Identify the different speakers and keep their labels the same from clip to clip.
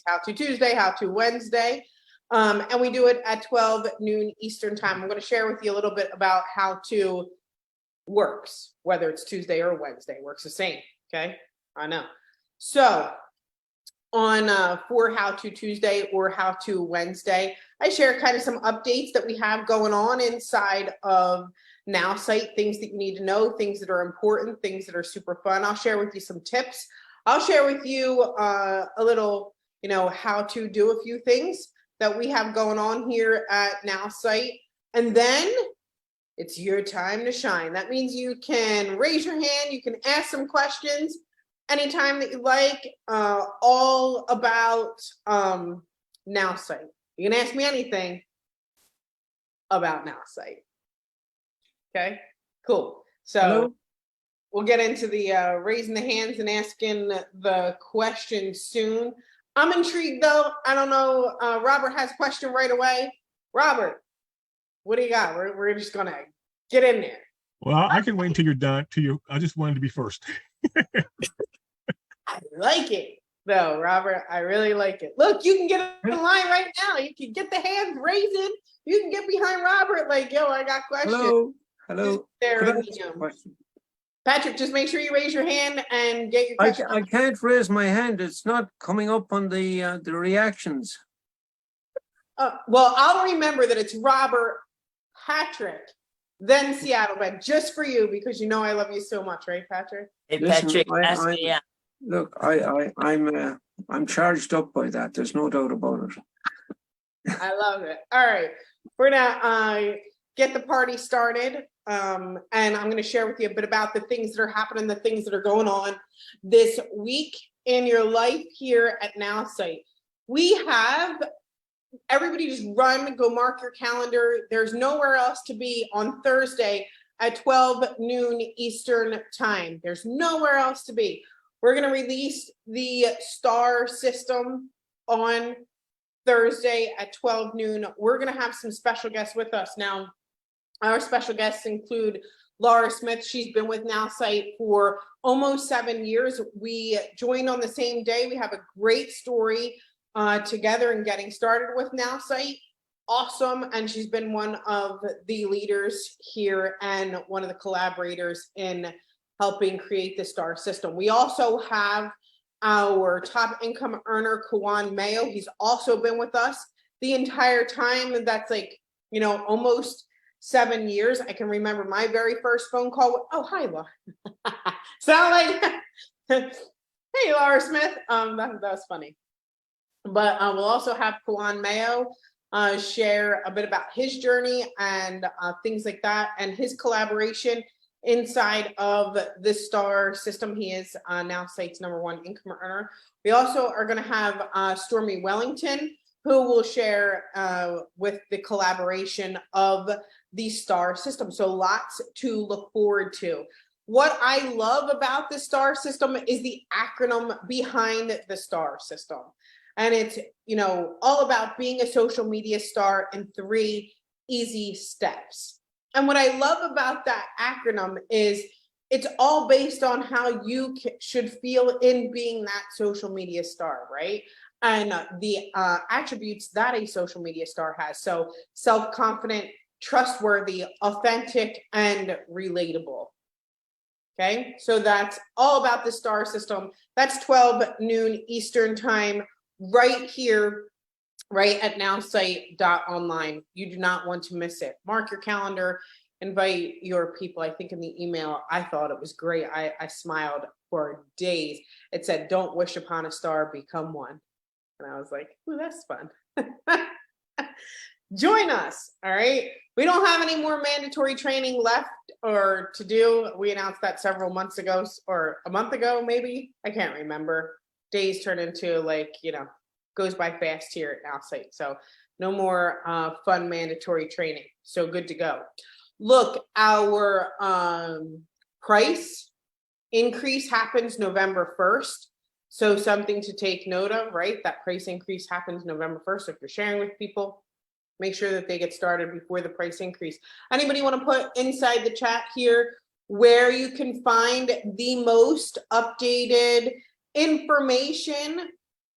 Speaker 1: How to Tuesday, How to Wednesday. And we do it at 12 noon Eastern time. I'm going to share with you a little bit about how to works, whether it's Tuesday or Wednesday, works the same. Okay, I know. So on for How to Tuesday or How to Wednesday, I share kind of some updates that we have going on inside of Nowsite, things that you need to know, things that are important, things that are super fun. I'll share with you some tips. I'll share with you a little, how to do a few things that we have going on here at Nowsite. And then it's your time to shine. That means you can raise your hand, you can ask some questions anytime that you like, all about Nowsite. You can ask me anything about Nowsite. Okay, cool. So hello. We'll get into the raising the hands and asking the questions soon. I'm intrigued though. I don't know. Robert has a question right away. Robert, what do you got? We're just gonna get in there.
Speaker 2: Well, I can wait until you're done. I just wanted to be first.
Speaker 1: I like it though, Robert. I really like it. Look, you can get in line right now. You can get the hands raising. You can get behind Robert. Like, yo, I got questions.
Speaker 3: Hello.
Speaker 1: Patrick, just make sure you raise your hand and get your question.
Speaker 3: I can't raise my hand. It's not coming up on the reactions.
Speaker 1: Well, I'll remember that it's Robert, Patrick, then Seattle Ben, just for you, because you know I love you so much, right, Patrick?
Speaker 4: Hey, Patrick,
Speaker 3: look, I'm charged up by that. There's no doubt about it.
Speaker 1: I love it. All right, we're gonna get the party started. And I'm going to share with you a bit about the things that are happening, the things that are going on this week in your life here at Nowsite. We have everybody just run, go mark your calendar. There's nowhere else to be on Thursday at 12 noon Eastern time. There's nowhere else to be. We're going to release the STAR system on Thursday at 12 noon. We're going to have some special guests with us. Now, our special guests include Laura Smith. She's been with Nowsite for almost 7 years. We joined on the same day. We have a great story together in getting started with Nowsite. Awesome. And she's been one of the leaders here and one of the collaborators in helping create the STAR system. We also have our top income earner, Kawan Mayo. He's also been with us the entire time. That's like, almost 7 years. I can remember my very first phone call. Oh, hi, Laura. Sound like, hey, Laura Smith. That was funny. But we'll also have Kawan Mayo share a bit about his journey and things like that, and his collaboration inside of the STAR system. He is Nowsite's #1 income earner. We also are going to have Stormy Wellington, who will share with the collaboration of the STAR system. So lots to look forward to. What I love about the STAR system is the acronym behind the STAR system. And it's, all about being a social media star in 3 easy steps. And what I love about that acronym is it's all based on how you should feel in being that social media star, right? And the attributes that a social media star has. So self-confident, trustworthy, authentic, and relatable. Okay, so that's all about the STAR system. That's 12 noon Eastern time, right here, right at nowsite.online. You do not want to miss it. Mark your calendar, invite your people. I think in the email, I thought it was great. I smiled for days. It said, don't wish upon a star, become one. And I was like, ooh, that's fun. Join us, all right? We don't have any more mandatory training left or to do. We announced that several months ago, or a month ago, maybe. I can't remember. Days turn into goes by fast here at Nowsite. So no more fun mandatory training. So good to go. Look, our price increase happens November 1st. So something to take note of, right? That price increase happens November 1st. So if you're sharing with people, make sure that they get started before the price increase. Anybody want to put inside the chat here where you can find the most updated information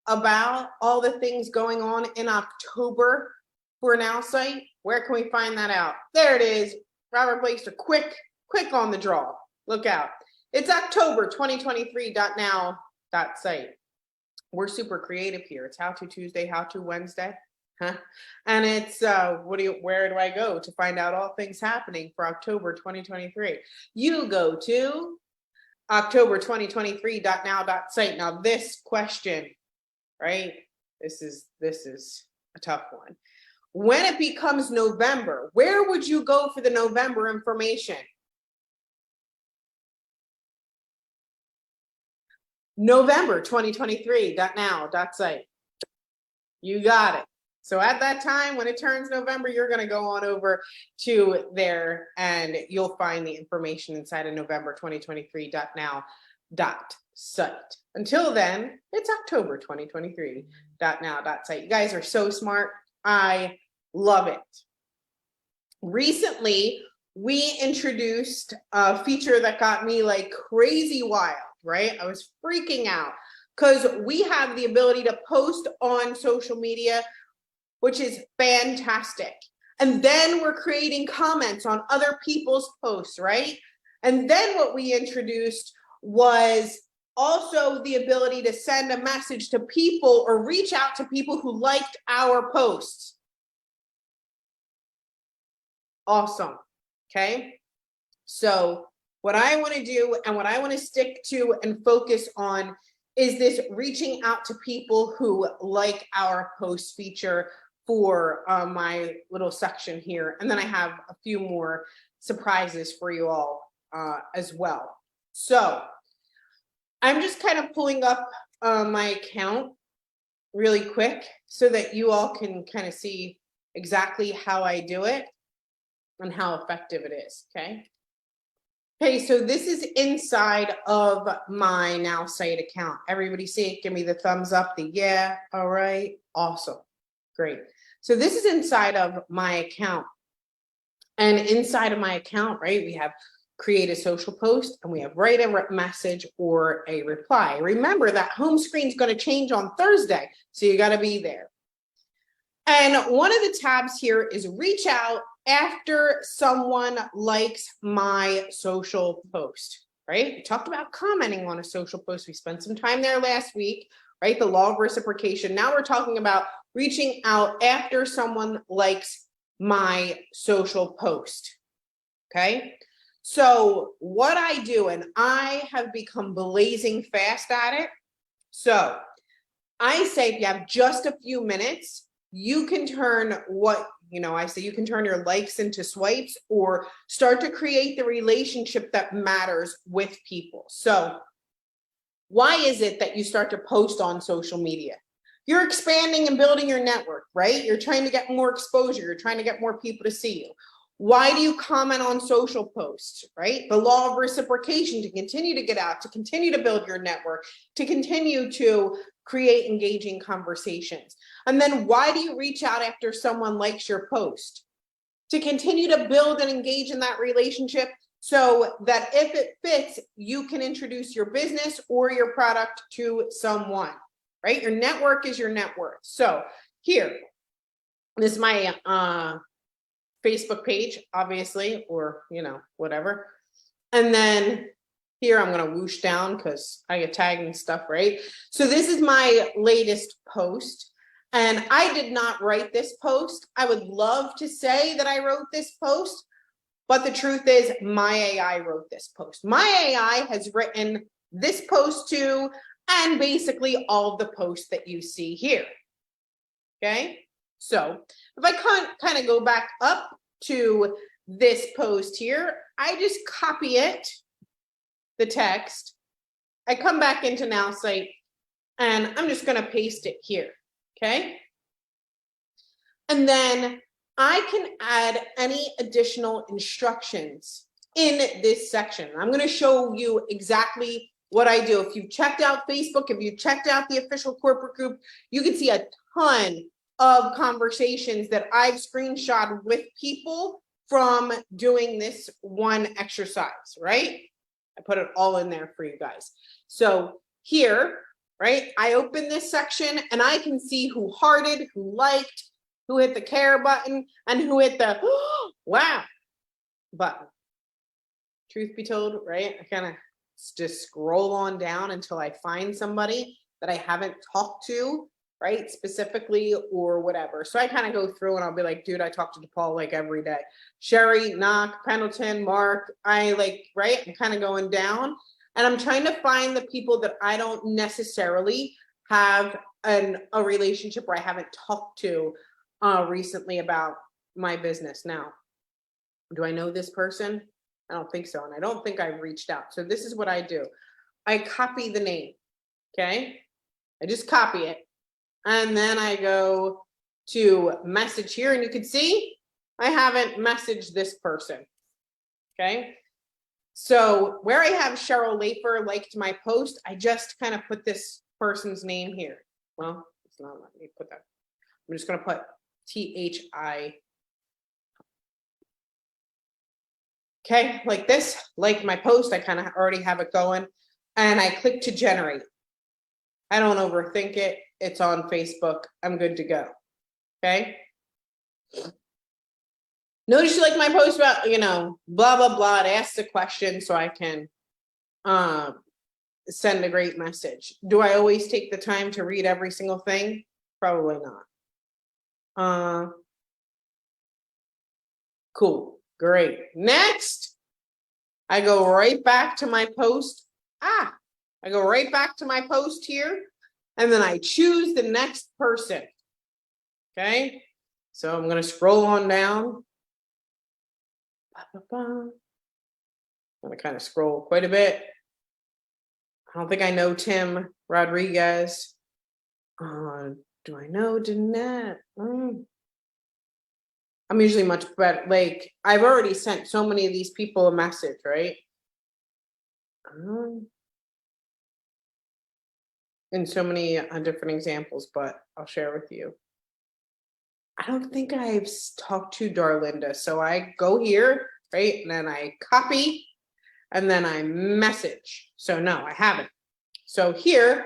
Speaker 1: about all the things going on in October for Nowsite? Where can we find that out? There it is. Robert Blakester, quick on the draw. Look out. It's October 2023.now.site. We're super creative here. It's How To Tuesday, How To Wednesday. Huh? And it's where do I go to find out all things happening for October 2023? You go to October 2023.now.site. Now this question, right? This is a tough one. When it becomes November, where would you go for the November information? November 2023.now.site. You got it. So at that time, when it turns November, you're going to go on over to there and you'll find the information inside of November 2023.now.site. Until then, it's October 2023.now.site. You guys are so smart. I love it. Recently, we introduced a feature that got me like crazy wild, right? I was freaking out because we have the ability to post on social media, which is fantastic. And then we're creating comments on other people's posts, right? And then what we introduced was also the ability to send a message to people or reach out to people who liked our posts. Awesome, okay? So what I want to do and what I want to stick to and focus on is this reaching out to people who like our post feature for my little section here. And then I have a few more surprises for you all as well. So I'm just kind of pulling up my account really quick so that you all can kind of see exactly how I do it and how effective it is, okay? Okay, so this is inside of my Nowsite account. Everybody see it? Give me the thumbs up, the yeah, all right, awesome, great. So this is inside of my account. And inside of my account, right, we have create a social post and we have write a message or a reply. Remember that home screen is going to change on Thursday, so you got to be there. And one of the tabs here is reach out after someone likes my social post, right? We talked about commenting on a social post. We spent some time there last week, right? The law of reciprocation. Now we're talking about reaching out after someone likes my social post, okay? So what I do, and I have become blazing fast at it. So I say if you have just a few minutes, you can turn I say you can turn your likes into swipes or start to create the relationship that matters with people. So why is it that you start to post on social media? You're expanding and building your network, right? You're trying to get more exposure. You're trying to get more people to see you. Why do you comment on social posts, right? The law of reciprocation, to continue to get out, to continue to build your network, to continue to create engaging conversations. And then why do you reach out after someone likes your post? To continue to build and engage in that relationship so that if it fits, you can introduce your business or your product to someone, right? Your network is your net worth. So here, this is my Facebook page, obviously, or, whatever. And then here I'm going to whoosh down because I get tagged and stuff, right? So this is my latest post. And I did not write this post. I would love to say that I wrote this post, but the truth is my AI wrote this post. My AI has written this post too, and basically all of the posts that you see here, okay? So if I kind of go back up to this post here, I just copy it, the text. I come back into Nowsite and I'm just going to paste it here, okay? And then I can add any additional instructions in this section. I'm going to show you exactly what I do. If you checked out Facebook, if you checked out the official corporate group, you can see a ton of conversations that I've screenshotted with people from doing this one exercise, right? I put it all in there for you guys. So here, right? I open this section and I can see who hearted, who liked, who hit the care button, and who hit the wow button. Truth be told, right? I kind of just scroll on down until I find somebody that I haven't talked to, right? Specifically or whatever. So I kind of go through and I'll be like, dude, I talk to DePaul like every day. Sherry, Knock, Pendleton, Mark, I like, right? I'm kind of going down and I'm trying to find the people that I don't necessarily have a relationship where I haven't talked to recently about my business. Now, do I know this person? I don't think so. And I don't think I've reached out. So this is what I do. I copy the name. Okay. I just copy it. And then I go to message here and you can see I haven't messaged this person. Okay. So where I have Cheryl Lafer liked my post, I just kind of put this person's name here. Well, it's not letting me put that. I'm just going to put THI. Okay, like this, like my post, I kind of already have it going and I click to generate. I don't overthink it. It's on Facebook. I'm good to go. Okay. Notice you like my post about, blah, blah, blah. It asks a question so I can send a great message. Do I always take the time to read every single thing? Probably not. Cool. Great. Next, I go right back to my post. I go right back to my post here, and then I choose the next person. Okay. So I'm going to scroll on down. I'm going to kind of scroll quite a bit. I don't think I know Tim Rodriguez. Do I know Danette? I'm usually much better. Like, I've already sent so many of these people a message, right? And so many different examples, but I'll share with you. I don't think I've talked to Darlinda. So I go here, right? And then I copy and then I message. So no, I haven't. So here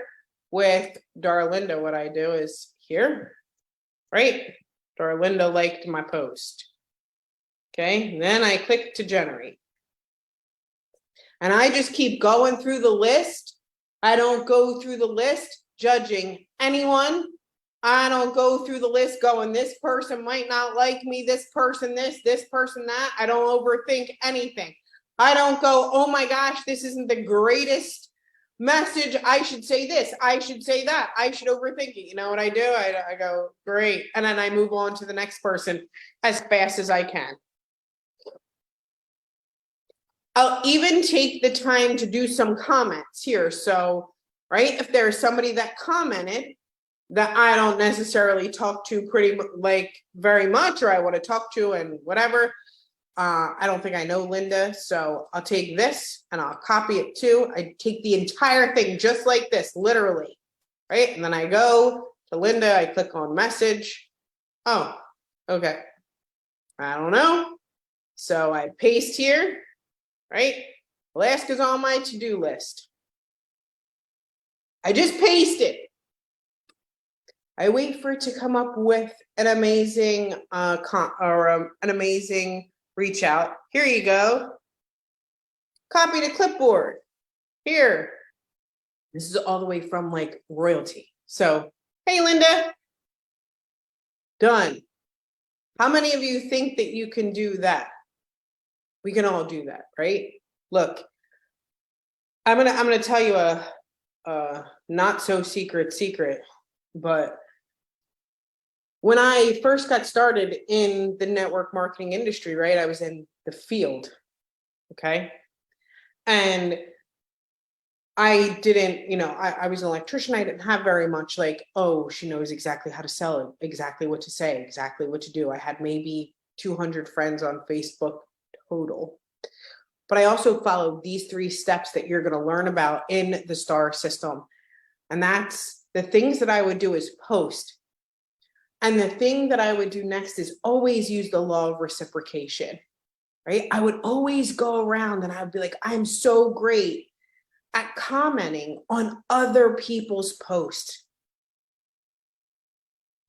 Speaker 1: with Darlinda, what I do is here, right? Darlinda liked my post. Okay, and then I click to generate. And I just keep going through the list. I don't go through the list judging anyone. I don't go through the list going, this person might not like me, this person this person that. I don't overthink anything. I don't go, oh my gosh, this isn't the greatest message. I should say this. I should say that. I should overthink it. You know what I do? I go, great. And then I move on to the next person as fast as I can. I'll even take the time to do some comments here. So, right, if there's somebody that commented that I don't necessarily talk to very much, or I want to talk to and whatever, I don't think I know Linda. So I'll take this and I'll copy it too. I take the entire thing just like this, literally, right? And then I go to Linda, I click on message. Oh, okay. I don't know. So I paste here. Right? Last is on my to-do list. I just paste it. I wait for it to come up with an amazing an amazing reach out. Here you go. Copy to clipboard. Here. This is all the way from like royalty. So, hey Linda. Done. How many of you think that you can do that? We can all do that, right? Look, I'm gonna tell you a not so secret, but when I first got started in the network marketing industry, right, I was in the field, okay, and I didn't, I was an electrician. I didn't have very much like, oh, she knows exactly how to sell it, exactly what to say, exactly what to do. I had maybe 200 friends on Facebook total. But I also followed these 3 steps that you're going to learn about in the STAR system. And that's the things that I would do is post. And the thing that I would do next is always use the law of reciprocation, right? I would always go around and I would be like, I'm so great at commenting on other people's posts.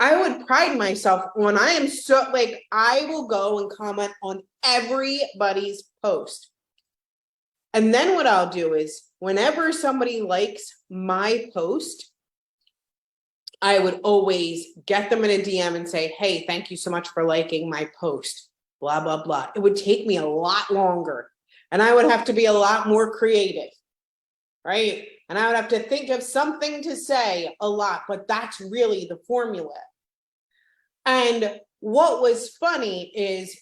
Speaker 1: I would pride myself when I am so like, I will go and comment on everybody's post. And then what I'll do is whenever somebody likes my post, I would always get them in a DM and say, hey, thank you so much for liking my post, blah, blah, blah. It would take me a lot longer and I would have to be a lot more creative, right? And I would have to think of something to say a lot, but that's really the formula. And what was funny is,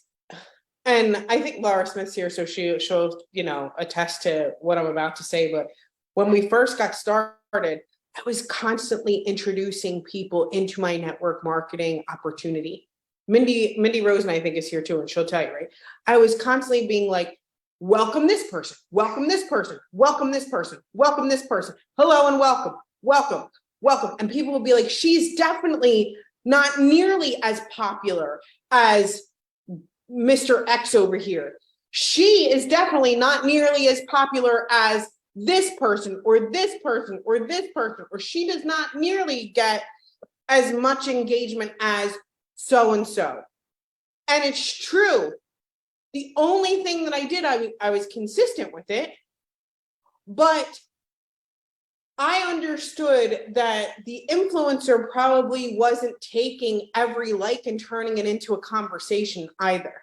Speaker 1: and I think Laura Smith's here, so she'll, you know, attest to what I'm about to say, but when we first got started, I was constantly introducing people into my network marketing opportunity. Mindy Rosen, I think, is here too, and she'll tell you, right? I was constantly being like, welcome this person, welcome this person, welcome this person, welcome this person, hello and welcome, welcome, welcome. And people will be like, she's definitely not nearly as popular as Mr. X over here. She is definitely not nearly as popular as this person or this person or this person, or she does not nearly get as much engagement as so-and-so. And it's true. The only thing that I did, I was consistent with it, but I understood that the influencer probably wasn't taking every like and turning it into a conversation either.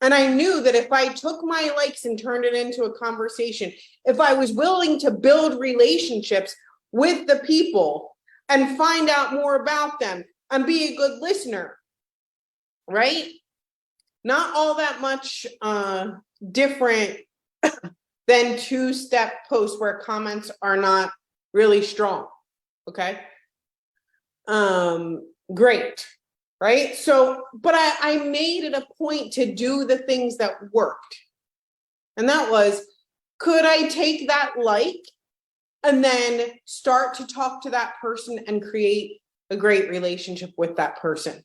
Speaker 1: And I knew that if I took my likes and turned it into a conversation, if I was willing to build relationships with the people and find out more about them and be a good listener, right? Not all that much different than two-step posts where comments are not really strong, okay? Great. Right? So, but I made it a point to do the things that worked. And that was, could I take that like and then start to talk to that person and create a great relationship with that person?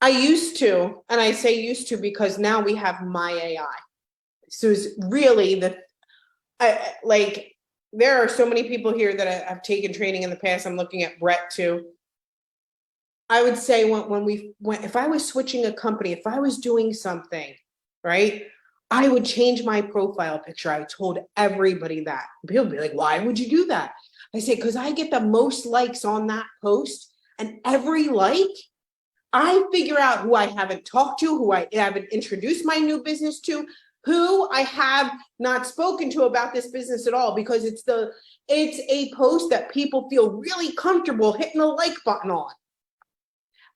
Speaker 1: I used to, and I say used to because now we have my AI. So it's really like, there are so many people here that have taken training in the past. I'm looking at Brett too. I would say if I was switching a company, if I was doing something, right, I would change my profile picture. I told everybody that. People would be like, why would you do that? I say, because I get the most likes on that post, and every like, I figure out who I haven't talked to, who I haven't introduced my new business to, who I have not spoken to about this business at all, because it's a post that people feel really comfortable hitting a like button on.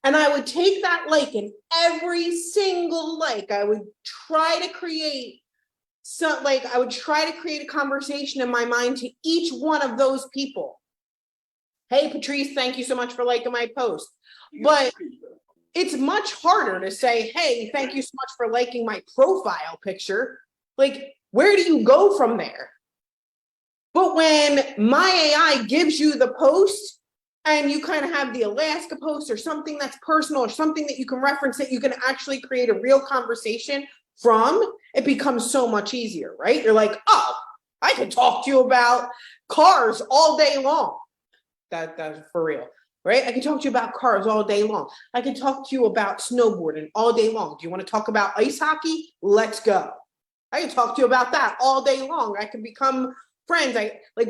Speaker 1: And I would take that like, and every single like, I would try to create a conversation in my mind to each one of those people. Hey, Patrice, thank you so much for liking my post. But it's much harder to say, hey, thank you so much for liking my profile picture. Like, where do you go from there? But when my AI gives you the post and you kind of have the Alaska post or something that's personal or something that you can reference that you can actually create a real conversation from, it becomes so much easier, right? You're like, oh, I can talk to you about cars all day long. That's for real. Right? I can talk to you about cars all day long. I can talk to you about snowboarding all day long. Do you want to talk about ice hockey? Let's go. I can talk to you about that all day long. I can become friends.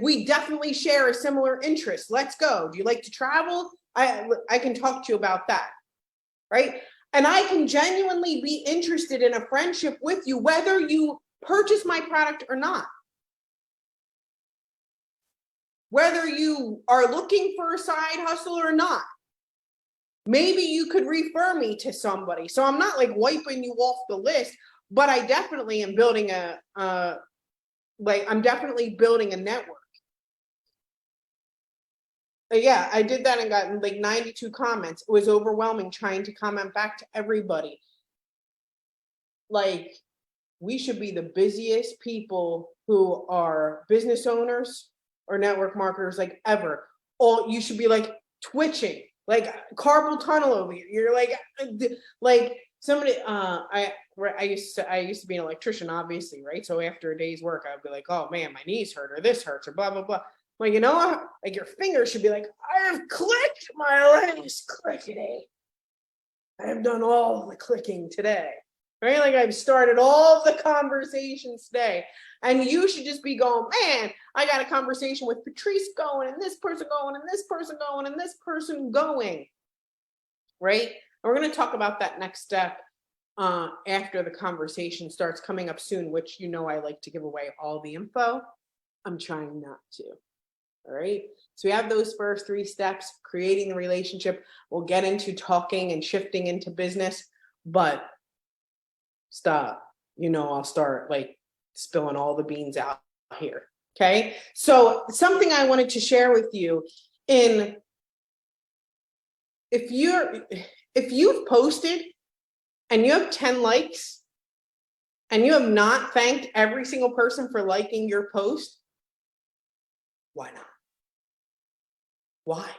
Speaker 1: We definitely share a similar interest. Let's go. Do you like to travel? I can talk to you about that. Right? And I can genuinely be interested in a friendship with you, whether you purchase my product or not. Whether you are looking for a side hustle or not, maybe you could refer me to somebody. So I'm not like wiping you off the list, but I definitely am building I'm definitely building a network. Yeah, I did that and got like 92 comments. It was overwhelming trying to comment back to everybody. Like, we should be the busiest people who are business owners or network marketers like ever. Or you should be like twitching, like carpal tunnel over here. You're like somebody, I used to be an electrician, obviously, right? So after a day's work, I'd be like, oh man, my knees hurt, or this hurts, or blah, blah, blah. Well, you know what? Like your fingers should be like, I have clicked my legs clickety. I have done all the clicking today, right? Like I've started all the conversations today. And you should just be going, man, I got a conversation with Patrice going, and this person going, and this person going, and this person going, right? And we're going to talk about that next step after the conversation starts coming up soon, which you know I like to give away all the info. I'm trying not to. All right. So we have those first 3 steps, creating the relationship. We'll get into talking and shifting into business, but stop. You know, I'll start like spilling all the beans out here. Okay. So something I wanted to share with you if you've posted and you have 10 likes and you have not thanked every single person for liking your post, why not? Why?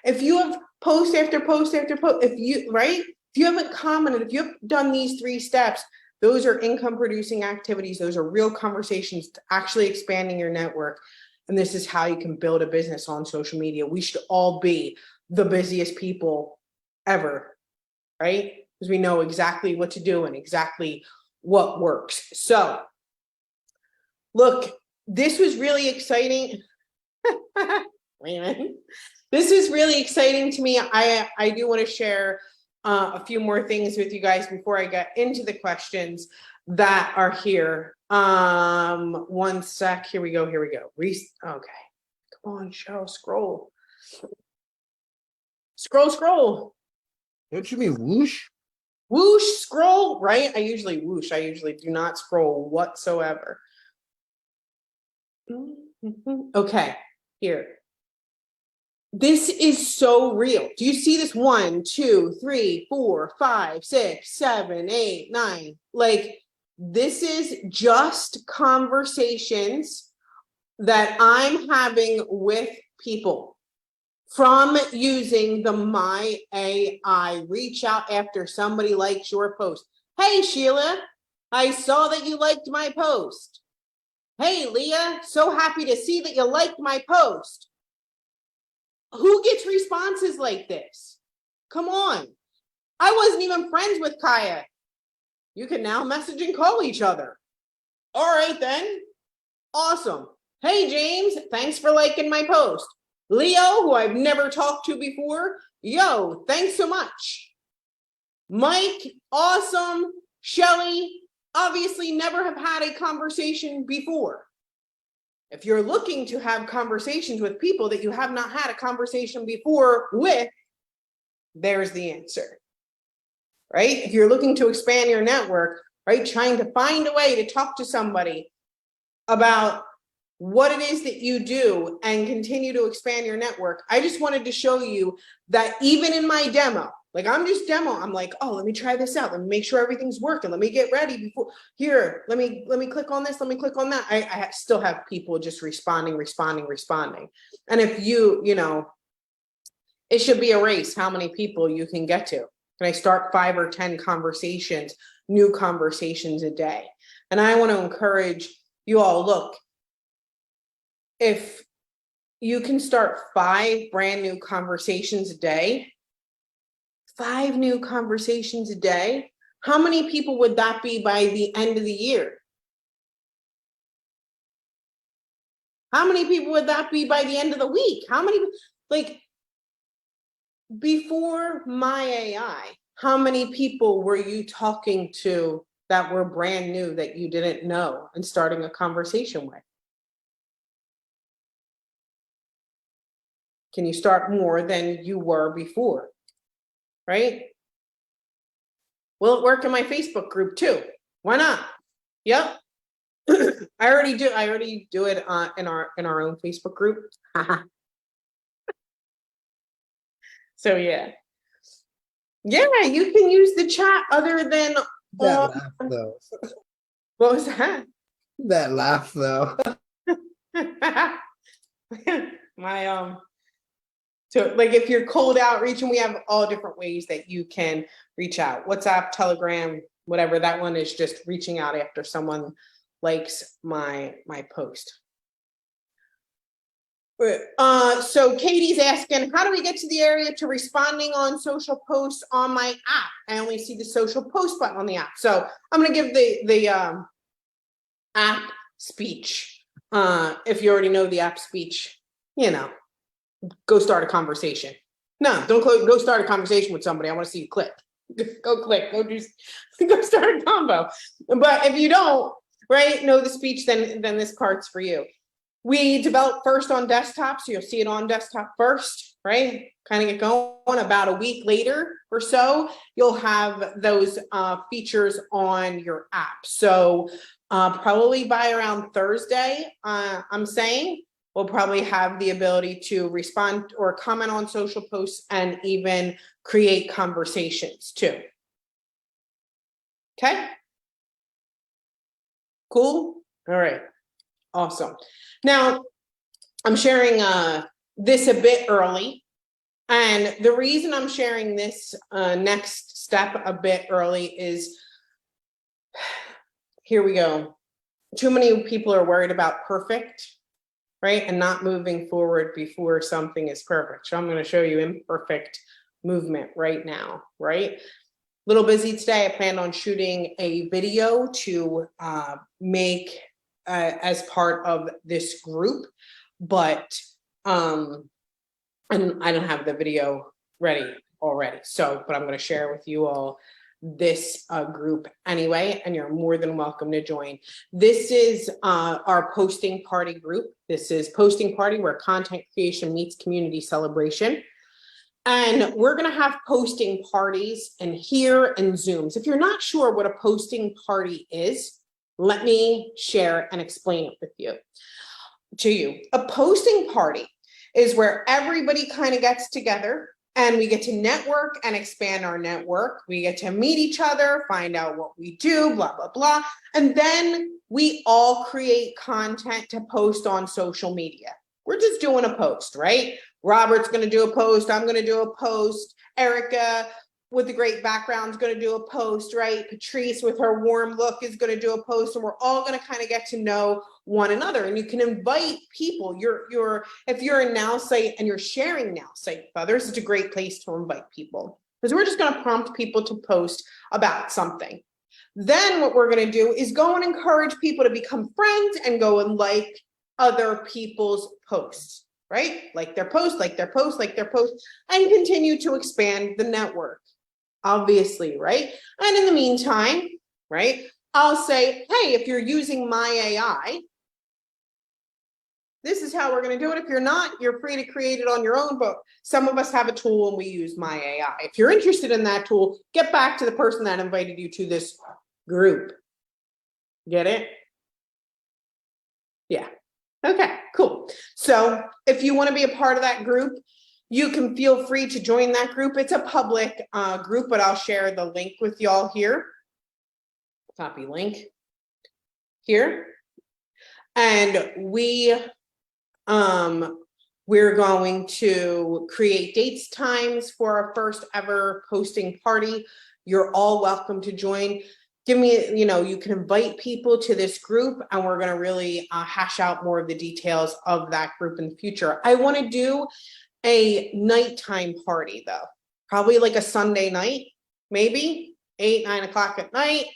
Speaker 1: If you have post after post after post, if you haven't commented, if you have done these 3 steps, those are income producing activities. Those are real conversations to actually expanding your network. And this is how you can build a business on social media. We should all be the busiest people ever, right? Because we know exactly what to do and exactly what works. So look, this was really exciting. Wait a minute. This is really exciting to me. I do want to share a few more things with you guys before I get into the questions that are here. One sec. Here we go. Okay. Come on, show. Scroll.
Speaker 4: Don't you mean whoosh?
Speaker 1: Whoosh, scroll, right? I usually whoosh. I usually do not scroll whatsoever. Okay, here. This is so real. Do you see this? 1, 2, 3, 4, 5, 6, 7, 8, 9. Like, this is just conversations that I'm having with people from using the My AI. Reach out after somebody likes your post. Hey, Sheila, I saw that you liked my post. Hey, Leah, so happy to see that you liked my post. Who gets responses like this? Come on. I wasn't even friends with Kaya. You can now message and call each other. All right, then. Awesome. Hey, James, thanks for liking my post. Leo, who I've never talked to before, yo, thanks so much. Mike, awesome. Shelly, obviously never have had a conversation before. If you're looking to have conversations with people that you have not had a conversation before with, there's the answer, right? If you're looking to expand your network, right, trying to find a way to talk to somebody about what it is that you do and continue to expand your network. I just wanted to show you that even in my demo, like I'm like, oh, let me try this out. Let me make sure everything's working. Let me get ready before here. Let me click on this. Let me click on that. I still have people just responding. And if you know, it should be a race, how many people you can get to. Can I start 5 or 10 conversations, new conversations a day? And I want to encourage you all, look, if you can start 5 brand new conversations a day, 5 new conversations a day, how many people would that be by the end of the year? How many people would that be by the end of the week? How many, like, before My AI, how many people were you talking to that were brand new that you didn't know and starting a conversation with? Can you start more than you were before? Right? Will it work in my Facebook group too? Why not? Yep. I already do it in our own Facebook group. So yeah, you can use the chat other than
Speaker 4: That laugh though.
Speaker 1: what was that?
Speaker 4: That laugh though.
Speaker 1: My So like if you're cold outreach, and we have all different ways that you can reach out. WhatsApp, Telegram, whatever. That one is just reaching out after someone likes my post. So Katie's asking, how do we get to the area to responding on social posts on my app? I only see the social post button on the app. So I'm going to give the app speech. If you already know the app speech, you know, go start a conversation. No, don't go start a conversation with somebody. I want to see you click. Go click. Go start a combo. But if you don't, right, know the speech, then this part's for you. We developed first on desktop, so you'll see it on desktop first, right? Kind of get going. About a week later or so, you'll have those features on your app. So probably by around Thursday, I'm saying, we'll probably have the ability to respond or comment on social posts and even create conversations too. Okay? Cool? All right. Awesome. Now, I'm sharing this a bit early. And the reason I'm sharing this next step a bit early is, here we go. Too many people are worried about perfect, right? And not moving forward before something is perfect. So I'm going to show you imperfect movement right now, right? Little busy today. I planned on shooting a video to make as part of this group, but and I don't have the video ready already. So, but I'm going to share with you all this group anyway, and you're more than welcome to join. This is our posting party group. This is posting party where content creation meets community celebration. And we're going to have posting parties in here and Zooms. If you're not sure what a posting party is, let me share and explain it with you. To you, a posting party is where everybody kind of gets together and we get to network and expand our network. We get to meet each other, find out what we do, blah, blah, blah. And then we all create content to post on social media. We're just doing a post, right? Robert's going to do a post. I'm going to do a post. Erica with the great background is going to do a post, right? Patrice with her warm look is going to do a post, and we're all going to kind of get to know one another. And you can invite people. If you're in Nowsite and you're sharing Nowsite with others, it's a great place to invite people, because we're just going to prompt people to post about something. Then what we're going to do is go and encourage people to become friends and go and like other people's posts, right? Like their post, like their post, like their post, and continue to expand the network, obviously, right? And in the meantime, right, I'll say, hey, if you're using my AI, this is how we're going to do it. If you're not, you're free to create it on your own, but some of us have a tool and we use my AI. If you're interested in that tool, get back to the person that invited you to this group. Get it? Yeah. Okay, cool. So if you want to be a part of that group, you can feel free to join that group. It's a public group, but I'll share the link with y'all here. Copy link here. And we're going to create dates, times for our first ever posting party. You're all welcome to join. Give me, you can invite people to this group, and we're going to really hash out more of the details of that group in the future. I want to do a nighttime party though, probably like a Sunday night, maybe 8, 9 o'clock at night,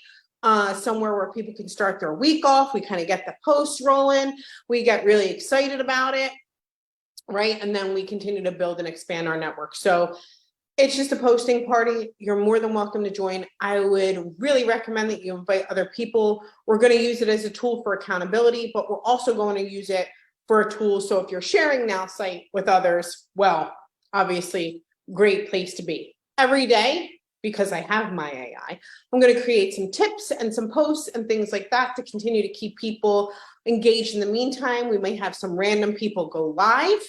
Speaker 1: somewhere where people can start their week off. We kind of get the posts rolling. We get really excited about it, right? And then we continue to build and expand our network. So it's just a posting party. You're more than welcome to join. I would really recommend that you invite other people. We're going to use it as a tool for accountability, but we're also going to use it for a tool. So if you're sharing Nowsite with others, well, obviously, great place to be. Every day, because I have my AI, I'm going to create some tips and some posts and things like that to continue to keep people engaged. In the meantime, we may have some random people go live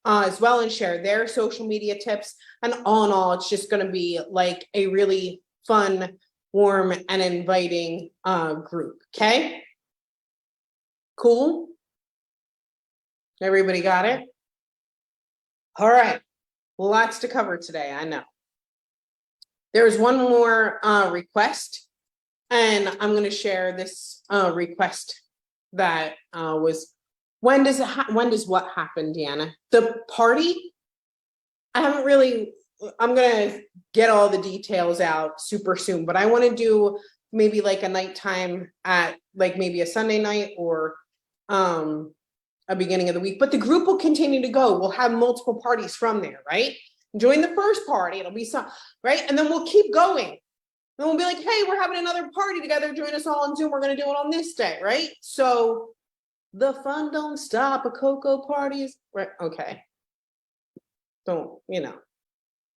Speaker 1: as well and share their social media tips. And all in all, it's just going to be like a really fun, warm, and inviting group. Okay? Cool? Everybody got it? All right. Lots to cover today, I know. There's one more request, and I'm going to share this request that was, when does what happen, Deanna? The party, I'm going to get all the details out super soon, but I want to do maybe like a nighttime at like maybe a Sunday night or a beginning of the week, but the group will continue to go. We'll have multiple parties from there, right? Join the first party, it'll be some, right? And then we'll keep going. And we'll be like, hey, we're having another party together. Join us all on Zoom. We're going to do it on this day, right? So the fun don't stop. A cocoa party is, right? Okay. Don't,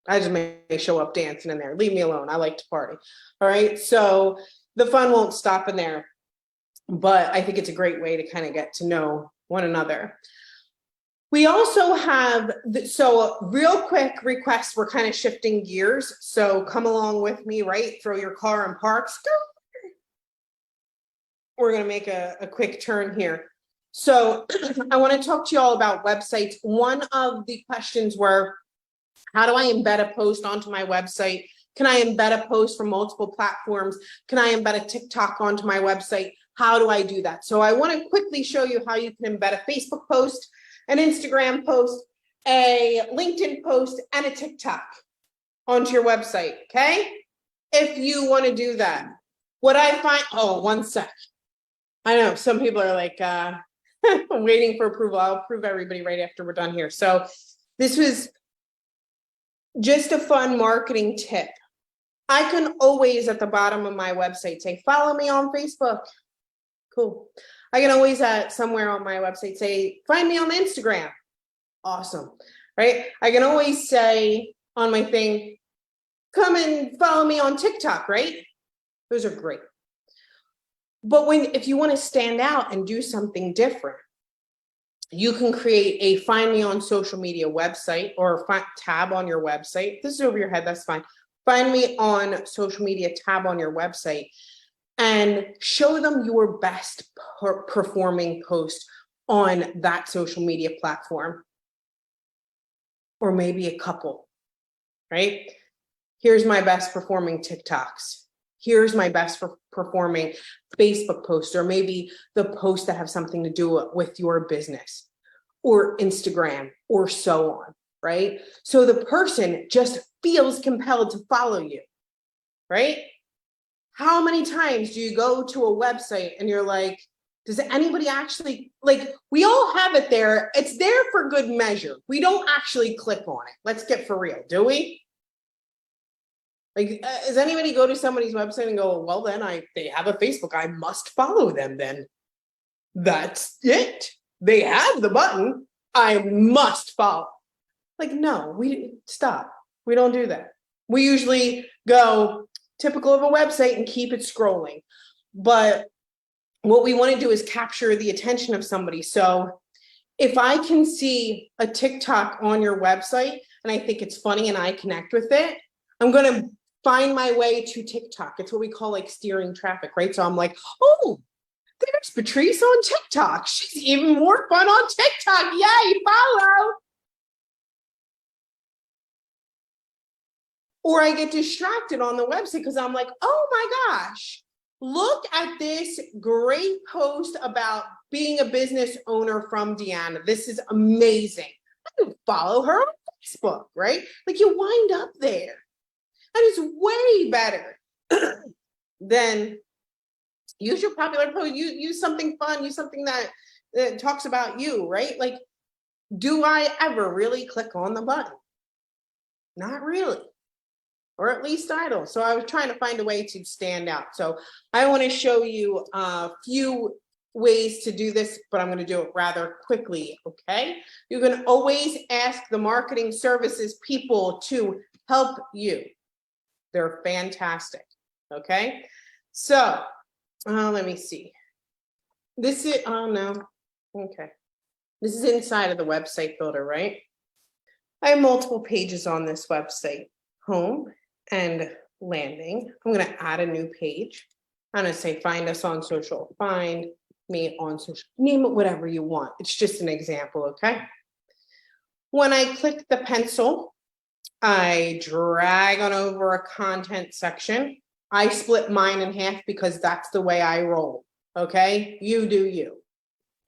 Speaker 1: I just may show up dancing in there. Leave me alone. I like to party. All right. So the fun won't stop in there. But I think it's a great way to kind of get to know one another. We also have, so real quick requests, we're kind of shifting gears. So come along with me, right? Throw your car in park. We're going to make a quick turn here. So I want to talk to you all about websites. One of the questions were, how do I embed a post onto my website? Can I embed a post from multiple platforms? Can I embed a TikTok onto my website? How do I do that? So I want to quickly show you how you can embed a Facebook post, an Instagram post, a LinkedIn post, and a TikTok onto your website, okay? If you want to do that. What I find, oh, one sec. I know some people are like waiting for approval. I'll approve everybody right after we're done here. So this was just a fun marketing tip. I can always at the bottom of my website say, follow me on Facebook. Cool. I can always somewhere on my website say, find me on Instagram. Awesome, right? I can always say on my thing, come and follow me on TikTok, right? Those are great. But if you want to stand out and do something different, you can create a find me on social media website or tab on your website. If this is over your head, that's fine. Find me on social media tab on your website and show them your best performing post on that social media platform. Or maybe a couple, right? Here's my best performing TikToks. Here's my best performing Facebook posts, or maybe the posts that have something to do with your business or Instagram or so on, right? So the person just feels compelled to follow you, right? How many times do you go to a website and you're like, does anybody actually, like, we all have it there. It's there for good measure. We don't actually click on it. Let's get for real, do we? Like, does anybody go to somebody's website and go, well, then they have a Facebook, I must follow them then. That's it. They have the button, I must follow. Like, no, stop. We don't do that. We usually go typical of a website and keep it scrolling. But what we want to do is capture the attention of somebody. So if I can see a TikTok on your website and I think it's funny and I connect with it, I'm going to find my way to TikTok. It's what we call like steering traffic, right? So I'm like, oh, there's Patrice on TikTok. She's even more fun on TikTok. Yay, follow. Or I get distracted on the website because I'm like, oh my gosh, look at this great post about being a business owner from Deanna. This is amazing. I can follow her on Facebook, right? Like, you wind up there. And it's way better than use your popular post, use something fun, use something that talks about you, right? Like, do I ever really click on the button? Not really. Or at least I don't. So I was trying to find a way to stand out. So I want to show you a few ways to do this, but I'm going to do it rather quickly, okay? You can always ask the marketing services people to help you. They're fantastic, okay? So let me see. This is, oh no, okay. This is inside of the website builder, right? I have multiple pages on this website, home and landing. I'm going to add a new page. I'm going to say, find us on social, find me on social, name it whatever you want. It's just an example, okay? When I click the pencil, I drag on over a content section. I split mine in half because that's the way I roll. Okay, you do you.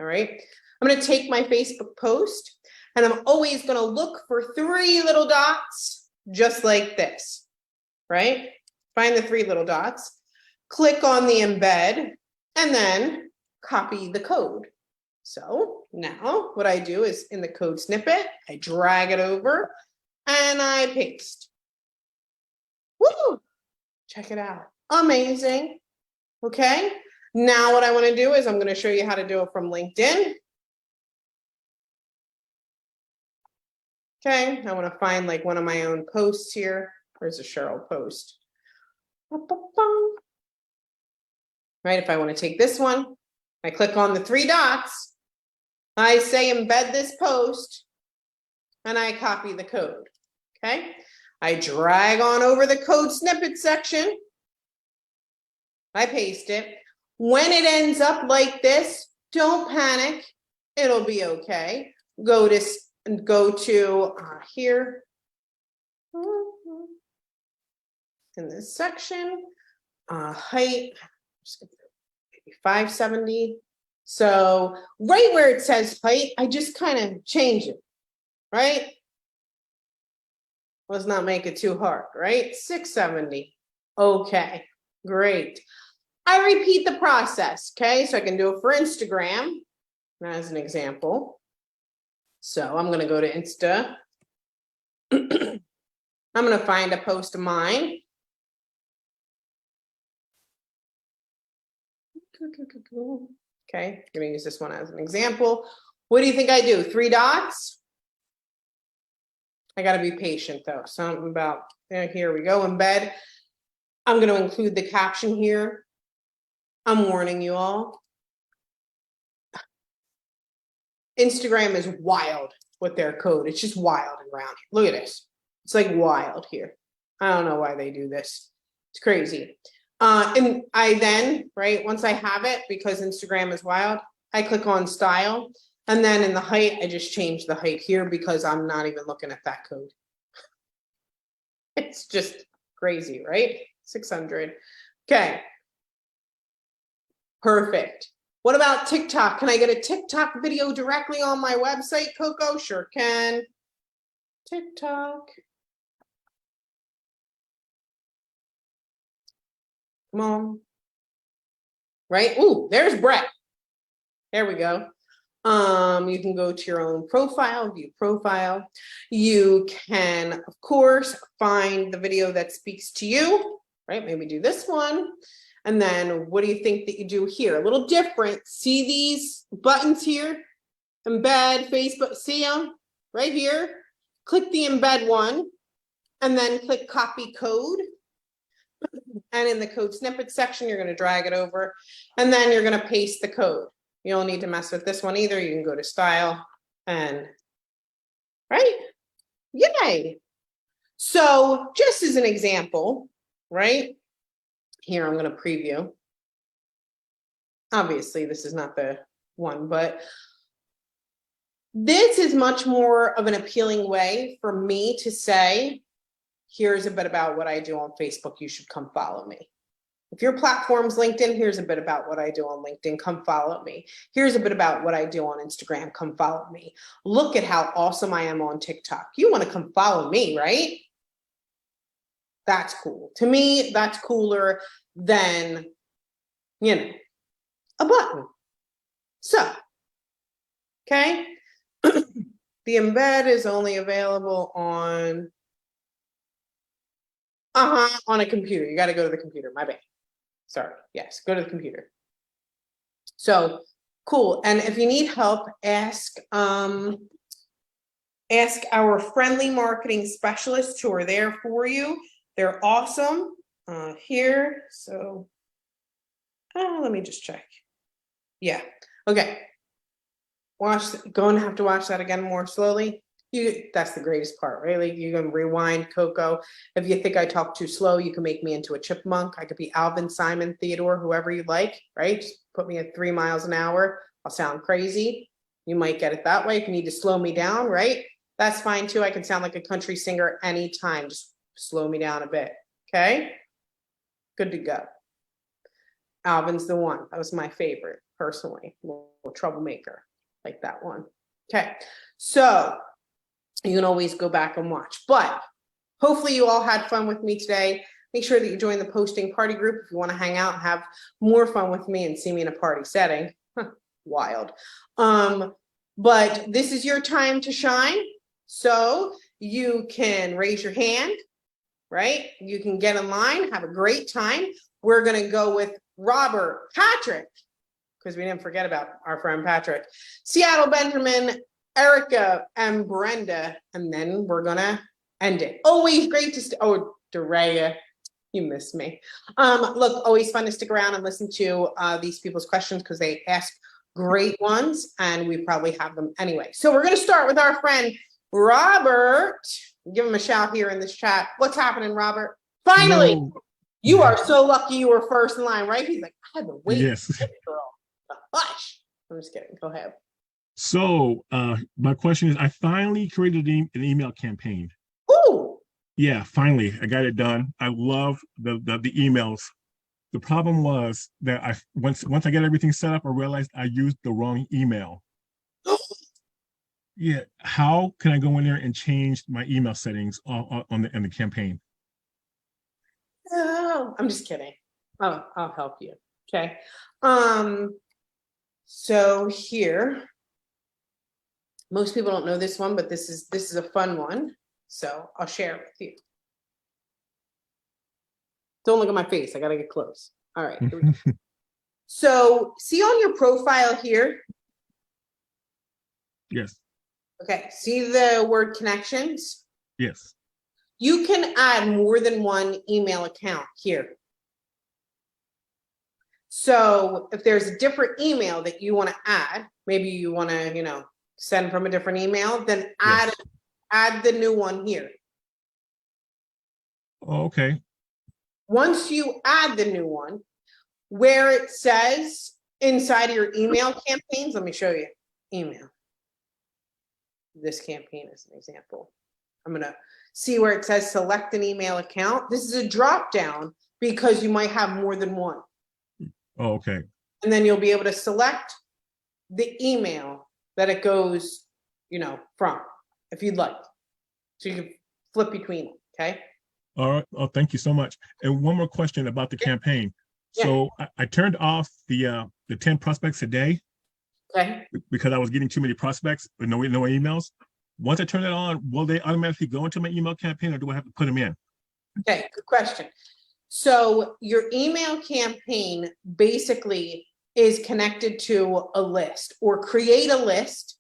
Speaker 1: All right, I'm going to take my Facebook post and I'm always going to look for 3 little dots just like this, right? Find the 3 little dots, click on the embed, and then copy the code. So now what I do is in the code snippet, I drag it over and I paste. Woo! Check it out. Amazing. Okay. Now what I want to do is I'm going to show you how to do it from LinkedIn. Okay. I want to find like one of my own posts here. Where's a Cheryl post? Right. If I want to take this one, I click on the 3 dots. I say embed this post and I copy the code. Okay. I drag on over the code snippet section. I paste it. When it ends up like this, don't panic. It'll be okay. Go to here in this section. Height, maybe 570. So right where it says height, I just kind of change it, right? Let's not make it too hard, right? 670. Okay, great. I repeat the process, okay? So I can do it for Instagram as an example. So I'm going to go to Insta. I'm going to find a post of mine. Okay, I'm going to use this one as an example. What do you think I do? 3 dots? I got to be patient though. Something about, here we go, embed. I'm going to include the caption here. I'm warning you all. Instagram is wild with their code. It's just wild around here. Look at this. It's like wild here. I don't know why they do this. It's crazy. And I then, right, once I have it, because Instagram is wild, I click on style. And then in the height, I just change the height here because I'm not even looking at that code. It's just crazy, right? 600. Okay. Perfect. What about TikTok? Can I get a TikTok video directly on my website, Coco? Sure can. TikTok. Come on. Right? Ooh, there's Brett. There we go. You can go to your own profile, view profile. You can, of course, find the video that speaks to you, right? Maybe do this one. And then what do you think that you do here? A little different. See these buttons here? Embed, Facebook, see them right here? Click the embed one and then click copy code. And in the code snippet section, you're going to drag it over and then you're going to paste the code. You don't need to mess with this one either. You can go to style and, right? Yay. So just as an example, right? Here, I'm going to preview. Obviously, this is not the one, but this is much more of an appealing way for me to say, here's a bit about what I do on Facebook. You should come follow me. If your platform's LinkedIn, here's a bit about what I do on LinkedIn. Come follow me. Here's a bit about what I do on Instagram. Come follow me. Look at how awesome I am on TikTok. You want to come follow me, right? That's cool. To me, that's cooler than, you know, a button. So, okay. The embed is only available on a computer. You got to go to the computer. My bad. Sorry. Yes, go to the computer. So cool. And if you need help, ask our friendly marketing specialists who are there for you. They're awesome. Here. So let me just check. Yeah. Okay. Going to have to watch that again more slowly. That's the greatest part, right? Like you can rewind, Coco. If you think I talk too slow, you can make me into a chipmunk. I could be Alvin, Simon, Theodore, whoever you like, right? Just put me at 3 miles an hour. I'll sound crazy. You might get it that way. If you need to slow me down, right? That's fine too. I can sound like a country singer anytime. Just slow me down a bit. Okay. Good to go. Alvin's the one. That was my favorite personally. Little troublemaker, like that one. Okay. So you can always go back and watch, but hopefully you all had fun with me today. Make sure that you join the posting party group if you want to hang out and have more fun with me and see me in a party setting. Wild. But this is your time to shine. So you can raise your hand, right? You can get in line, have a great time. We're going to go with Robert, Patrick, because we didn't forget about our friend Patrick, Seattle Benjamin, Erica, and Brenda. And then we're going to end it. Always great to oh, Dorea, you missed me. Look, always fun to stick around and listen to these people's questions because they ask great ones and we probably have them anyway. So we're going to start with our friend Robert. Give him a shout here in this chat. What's happening, Robert? Finally,
Speaker 2: Hello.
Speaker 1: you are so lucky you were first in line, right? He's like, I had to wait.
Speaker 2: Yes.
Speaker 1: For this girl. Hush. I'm just kidding. Go ahead.
Speaker 2: So my question is, I finally created an email campaign.
Speaker 1: Ooh.
Speaker 2: Yeah, finally, I got it done. I love the emails. The problem was that once I got everything set up, I realized I used the wrong email. Yeah, how can I go in there and change my email settings on the campaign?
Speaker 1: Oh, I'm just kidding. I'll help you. Okay. So here, most people don't know this one, but this is a fun one. So I'll share it with you. Don't look at my face. I gotta get close. All right. Here we go. So see on your profile here.
Speaker 2: Yes.
Speaker 1: Okay. See the word connections?
Speaker 2: Yes.
Speaker 1: You can add more than one email account here. So if there's a different email that you want to add, maybe you want to, send from a different email, then add the new one here.
Speaker 2: Oh, okay.
Speaker 1: Once you add the new one, where it says inside of your email campaigns, let me show you. Email. This campaign is an example. I'm going to see where it says select an email account. This is a drop down because you might have more than one.
Speaker 2: Oh, okay.
Speaker 1: And then you'll be able to select the email that it goes, from, if you'd like. So you can flip between them, okay?
Speaker 2: All right. Oh, thank you so much. And one more question about the campaign.
Speaker 1: Yeah.
Speaker 2: So I turned off the 10 prospects a day
Speaker 1: Okay.
Speaker 2: because I was getting too many prospects with no emails. Once I turn it on, will they automatically go into my email campaign or do I have to put them in?
Speaker 1: Okay, good question. So your email campaign basically is connected to a list, or create a list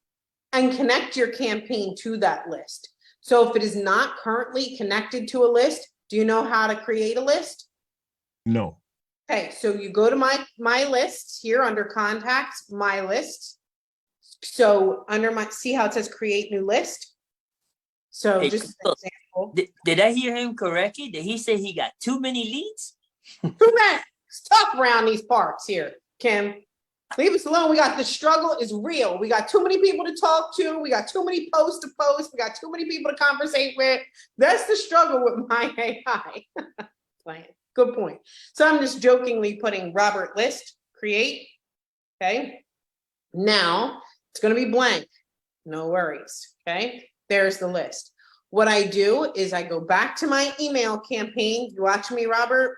Speaker 1: and connect your campaign to that list. So if it is not currently connected to a list, do you know how to create a list?
Speaker 2: No.
Speaker 1: Okay, so you go to my lists here under contacts, my list. So under see how it says create new list? So
Speaker 5: Hey,
Speaker 1: just an example.
Speaker 5: Did I hear him correctly? Did he say he got too many leads?
Speaker 1: Correct. It's tough around these parts here, Kim. Leave us alone. We got the struggle is real. We got too many people to talk to. We got too many posts to post. We got too many people to conversate with. That's the struggle with my AI. Plan. Good point. So I'm just jokingly putting Robert list, create. Okay. Now it's going to be blank. No worries. Okay. There's the list. What I do is I go back to my email campaign. You watch me, Robert.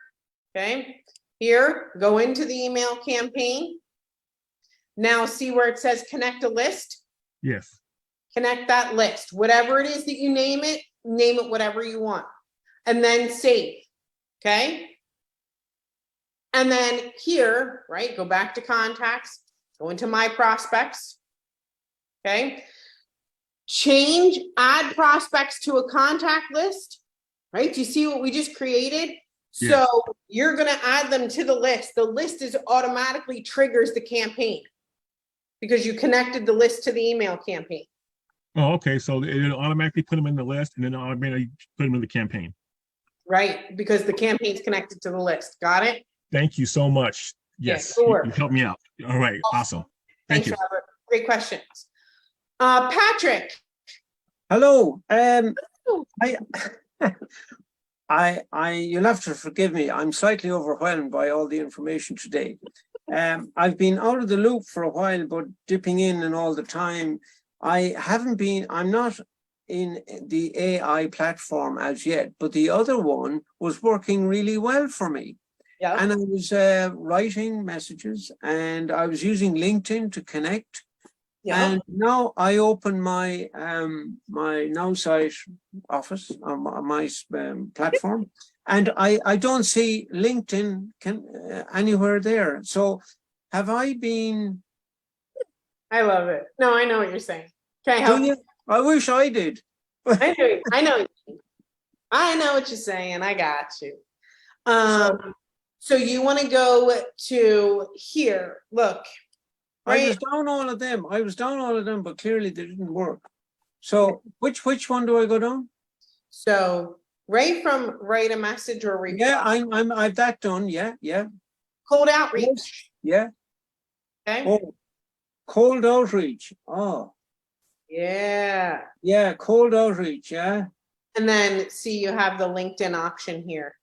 Speaker 1: Okay. Here, go into the email campaign. Now see where it says connect a list?
Speaker 2: Yes.
Speaker 1: Connect that list. Whatever it is that you name it whatever you want. And then save. Okay. And then here, right, go back to contacts, go into my prospects. Okay. Add prospects to a contact list, right? Do you see what we just created?
Speaker 2: Yes.
Speaker 1: So you're going to add them to the list. The list is automatically triggers the campaign because you connected the list to the email campaign.
Speaker 2: Oh, okay. So it'll automatically put them in the list and then automatically put them in the campaign.
Speaker 1: Right, because the campaign's connected to the list. Got it?
Speaker 2: Thank you so much. Yes,
Speaker 1: Yeah, sure.
Speaker 2: you helped me out. All right, awesome. Thank
Speaker 1: Thanks,
Speaker 2: you.
Speaker 1: Robert. Great questions. Patrick,
Speaker 3: Hello. I, you'll have to forgive me. I'm slightly overwhelmed by all the information today. I've been out of the loop for a while, but dipping in and all the time. I'm not in the AI platform as yet, but the other one was working really well for me.
Speaker 1: Yeah.
Speaker 3: And I was writing messages, and I was using LinkedIn to connect.
Speaker 1: Yeah.
Speaker 3: And now I open my my Nowsite office on my platform, and I don't see LinkedIn anywhere there. So have I been?
Speaker 1: I love it. No, I know what you're saying. Can I help
Speaker 3: Do
Speaker 1: you?
Speaker 3: you? I wish I did.
Speaker 1: I know. I know. I know what you're saying. I got you. So you want to go to here? Look,
Speaker 3: I
Speaker 1: right?
Speaker 3: was down all of them. I was down all of them, but clearly they didn't work. So which one do I go down?
Speaker 1: So right from write a message or reply.
Speaker 3: Yeah, I've that done. Yeah, yeah.
Speaker 1: Cold outreach.
Speaker 3: Yeah.
Speaker 1: Okay.
Speaker 3: Oh, cold outreach. Oh,
Speaker 1: Yeah.
Speaker 3: yeah, cold outreach. Yeah.
Speaker 1: And then see you have the LinkedIn option here.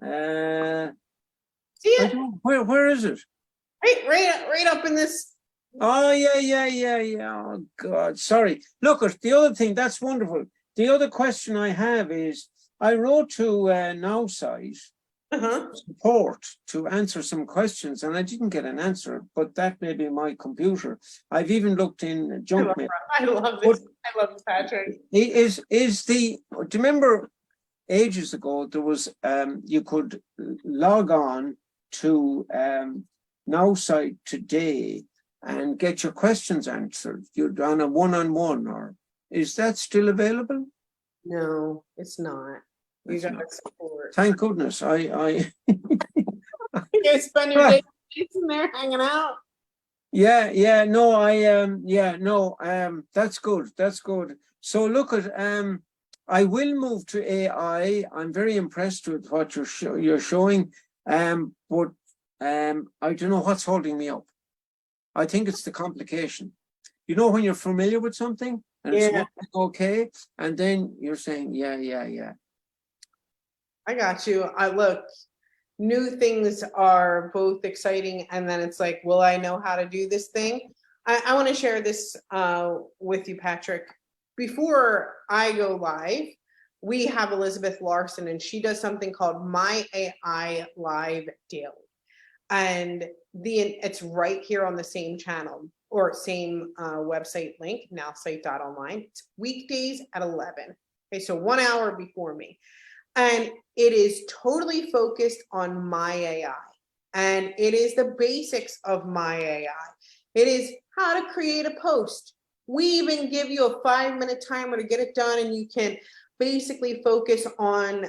Speaker 1: See
Speaker 3: I
Speaker 1: it?
Speaker 3: don't, where is it?
Speaker 1: Right up in this.
Speaker 3: Oh, yeah. Oh, God, sorry. Look, the other thing, that's wonderful. The other question I have is, I wrote to Nowsite support to answer some questions, and I didn't get an answer, but that may be my computer. I've even looked in junk mail.
Speaker 1: I love this. I love this, Patrick.
Speaker 3: Do you remember ages ago, there was, you could log on to Nowsite today and get your questions answered. You're on a one-on-one, or is that still available?
Speaker 1: No, it's not. You got support.
Speaker 3: Thank goodness. I
Speaker 1: You spend your day in there hanging out.
Speaker 3: yeah, no, that's good. That's good. So look at I will move to AI. I'm very impressed with what you're showing. But I don't know what's holding me up. I think it's the complication. You know, when you're familiar with something and it's working okay, and then you're saying, yeah.
Speaker 1: I got you. I look, new things are both exciting, and then it's like, will I know how to do this thing? I want to share this with you, Patrick. Before I go live, we have Elizabeth Larson, and she does something called My AI Live Daily. And it's right here on the same channel or same website link, nowsite.online. It's weekdays at 11. Okay, so 1 hour before me. And it is totally focused on my AI. And it is the basics of my AI. It is how to create a post. We even give you a 5-minute timer to get it done, and you can basically focus on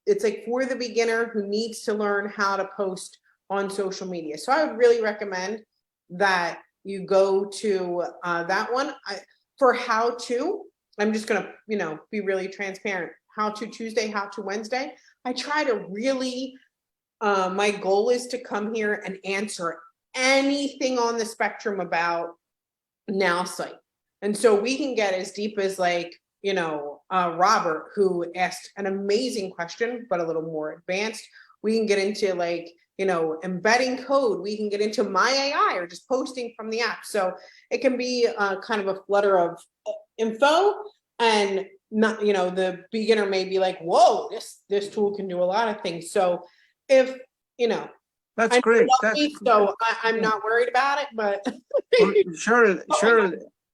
Speaker 1: it's like for the beginner who needs to learn how to post on social media. So I would really recommend that you go to that one. For how to, I'm just gonna, be really transparent. How to Tuesday, how to Wednesday. I try to really, my goal is to come here and answer anything on the spectrum about Nowsite. And so we can get as deep as like, Robert, who asked an amazing question, but a little more advanced. We can get into like, embedding code. We can get into my AI or just posting from the app. So it can be kind of a flutter of info, and not, the beginner may be like, whoa, this tool can do a lot of things. So if,
Speaker 3: that's great.
Speaker 1: I'm not worried about it, but
Speaker 3: well, sure.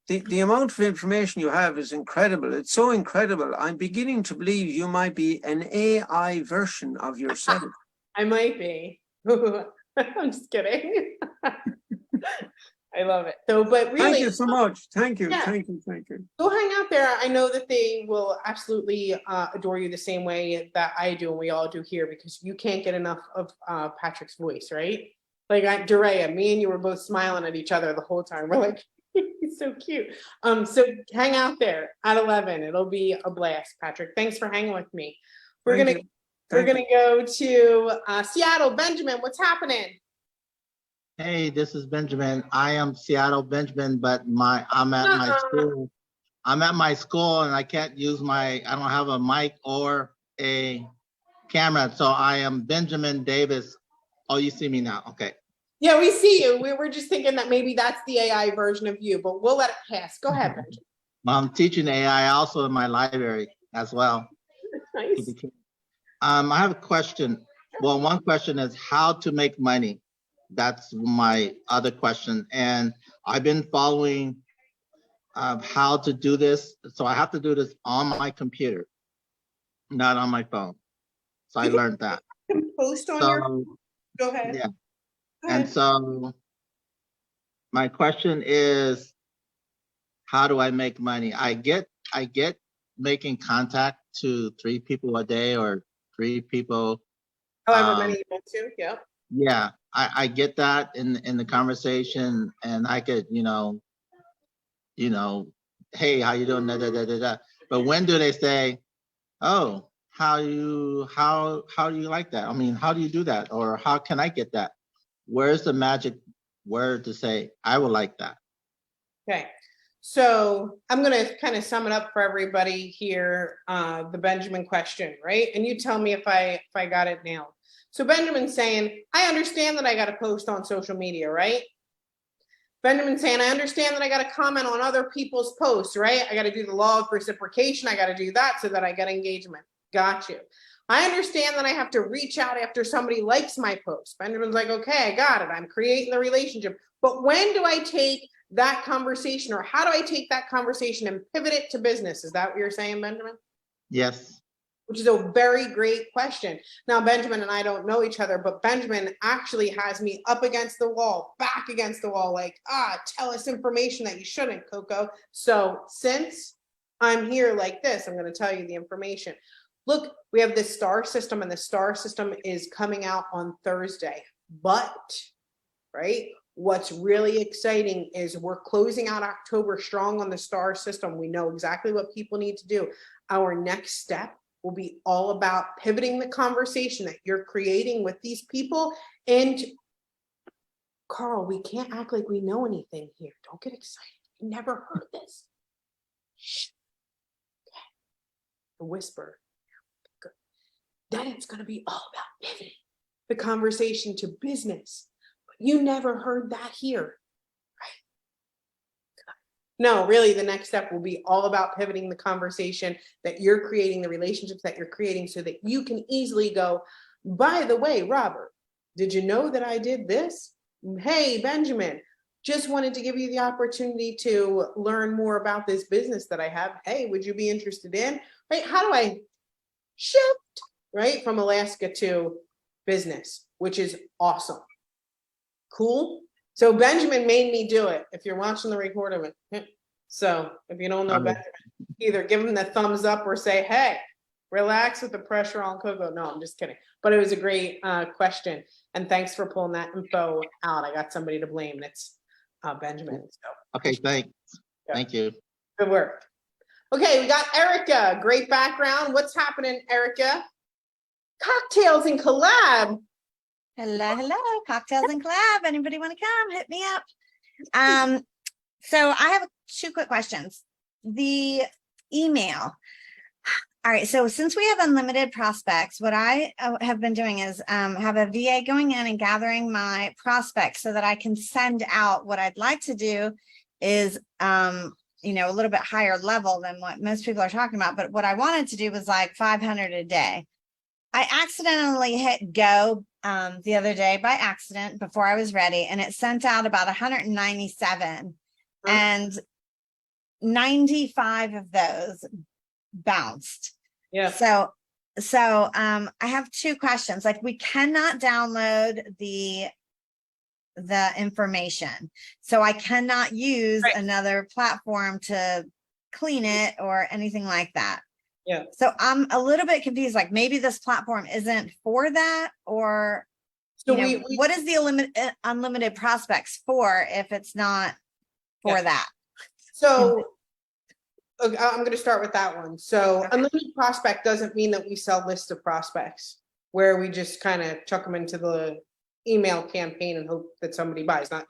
Speaker 3: The amount of information you have is incredible. It's so incredible. I'm beginning to believe you might be an AI version of yourself.
Speaker 1: I might be. I'm just kidding. I love it. So, but really,
Speaker 3: thank you so much. Thank you.
Speaker 1: Yeah.
Speaker 3: Thank you.
Speaker 1: Go hang out there. I know that they will absolutely adore you the same way that I do, and we all do here, because you can't get enough of Patrick's voice, right? Like Dorea, me and you were both smiling at each other the whole time. We're like, he's so cute. So hang out there at 11. It'll be a blast, Patrick. Thanks for hanging with me. We're gonna go to Seattle. Benjamin, what's happening?
Speaker 6: Hey, this is Benjamin. I am Seattle Benjamin, but I'm at my school. I'm at my school and I can't use I don't have a mic or a camera. So I am Benjamin Davis. Oh, you see me now. Okay.
Speaker 1: Yeah, we see you. We were just thinking that maybe that's the AI version of you, but we'll let it pass. Go ahead, Benjamin.
Speaker 6: I'm teaching AI also in my library as well.
Speaker 1: Nice.
Speaker 6: I have a question. Well, one question is how to make money. That's my other question. And I've been following how to do this. So I have to do this on my computer, not on my phone. So I learned that.
Speaker 1: Post on your, go ahead.
Speaker 6: Yeah.
Speaker 1: Go ahead.
Speaker 6: And so my question is, how do I make money? I get making contact to 3 people a day or 3 people.
Speaker 1: However many you want to, yeah.
Speaker 6: Yeah, I get that in the conversation, and I could, hey, how you doing? Da, da, da, da, da. But when do they say, oh, how do you like that? I mean, how do you do that? Or how can I get that? Where's the magic word to say, I would like that?
Speaker 1: Okay. So I'm going to kind of sum it up for everybody here, the Benjamin question, right? And you tell me if I got it nailed. So Benjamin's saying, I understand that I got to post on social media, right? Benjamin's saying, I understand that I got to comment on other people's posts, right? I got to do the law of reciprocation. I got to do that so that I get engagement. Got you. I understand that I have to reach out after somebody likes my post. Benjamin's like, okay, I got it. I'm creating the relationship. But when do I take that conversation, or how do I take that conversation and pivot it to business? Is that what you're saying, Benjamin?
Speaker 6: Yes.
Speaker 1: Which is a very great question. Now, Benjamin and I don't know each other, but Benjamin actually has me up against the wall, back against the wall, like, tell us information that you shouldn't, Coco. So since I'm here like this, I'm going to tell you the information. Look, we have this star system, and the star system is coming out on Thursday. But, right, what's really exciting is we're closing out October strong on the star system. We know exactly what people need to do. Our next step will be all about pivoting the conversation that you're creating with these people. And Carl, we can't act like we know anything here. Don't get excited. You never heard this. Shh. Okay. The whisper. Good. Then it's going to be all about pivoting the conversation to business. But you never heard that here. No, really, the next step will be all about pivoting the conversation that you're creating, the relationships that you're creating, so that you can easily go, by the way, Robert, did you know that I did this? Hey, Benjamin, just wanted to give you the opportunity to learn more about this business that I have. Hey, would you be interested in? Right? How do I shift, right, from Alaska to business, which is awesome. Cool. So Benjamin made me do it. If you're watching the record of it. So if you don't know Benjamin, either give him the thumbs up or say, hey, relax with the pressure on Coco. No, I'm just kidding. But it was a great question. And thanks for pulling that info out. I got somebody to blame. And it's Benjamin. So.
Speaker 6: Okay, thanks.
Speaker 1: Yeah.
Speaker 6: Thank you.
Speaker 1: Good work. Okay, we got Erica. Great background. What's happening, Erica? Cocktails and collab.
Speaker 7: Hello, cocktails and collab. Anybody want to come? Hit me up. So I have 2 quick questions. The email. All right. So since we have unlimited prospects, what I have been doing is have a VA going in and gathering my prospects so that I can send out. What I'd like to do is, a little bit higher level than what most people are talking about. But what I wanted to do was like 500 a day. I accidentally hit go the other day by accident before I was ready, and it sent out about 197, and 95 of those bounced.
Speaker 1: Yeah.
Speaker 7: So I have 2 questions. Like, we cannot download the information, so I cannot use another platform to clean it or anything like that.
Speaker 1: Yeah.
Speaker 7: So I'm a little bit confused, like maybe this platform isn't for that, or
Speaker 1: So
Speaker 7: what is the unlimited prospects for if it's not for that?
Speaker 1: So okay, I'm going to start with that one. So unlimited prospect doesn't mean that we sell lists of prospects where we just kind of chuck them into the email campaign and hope that somebody buys. Not,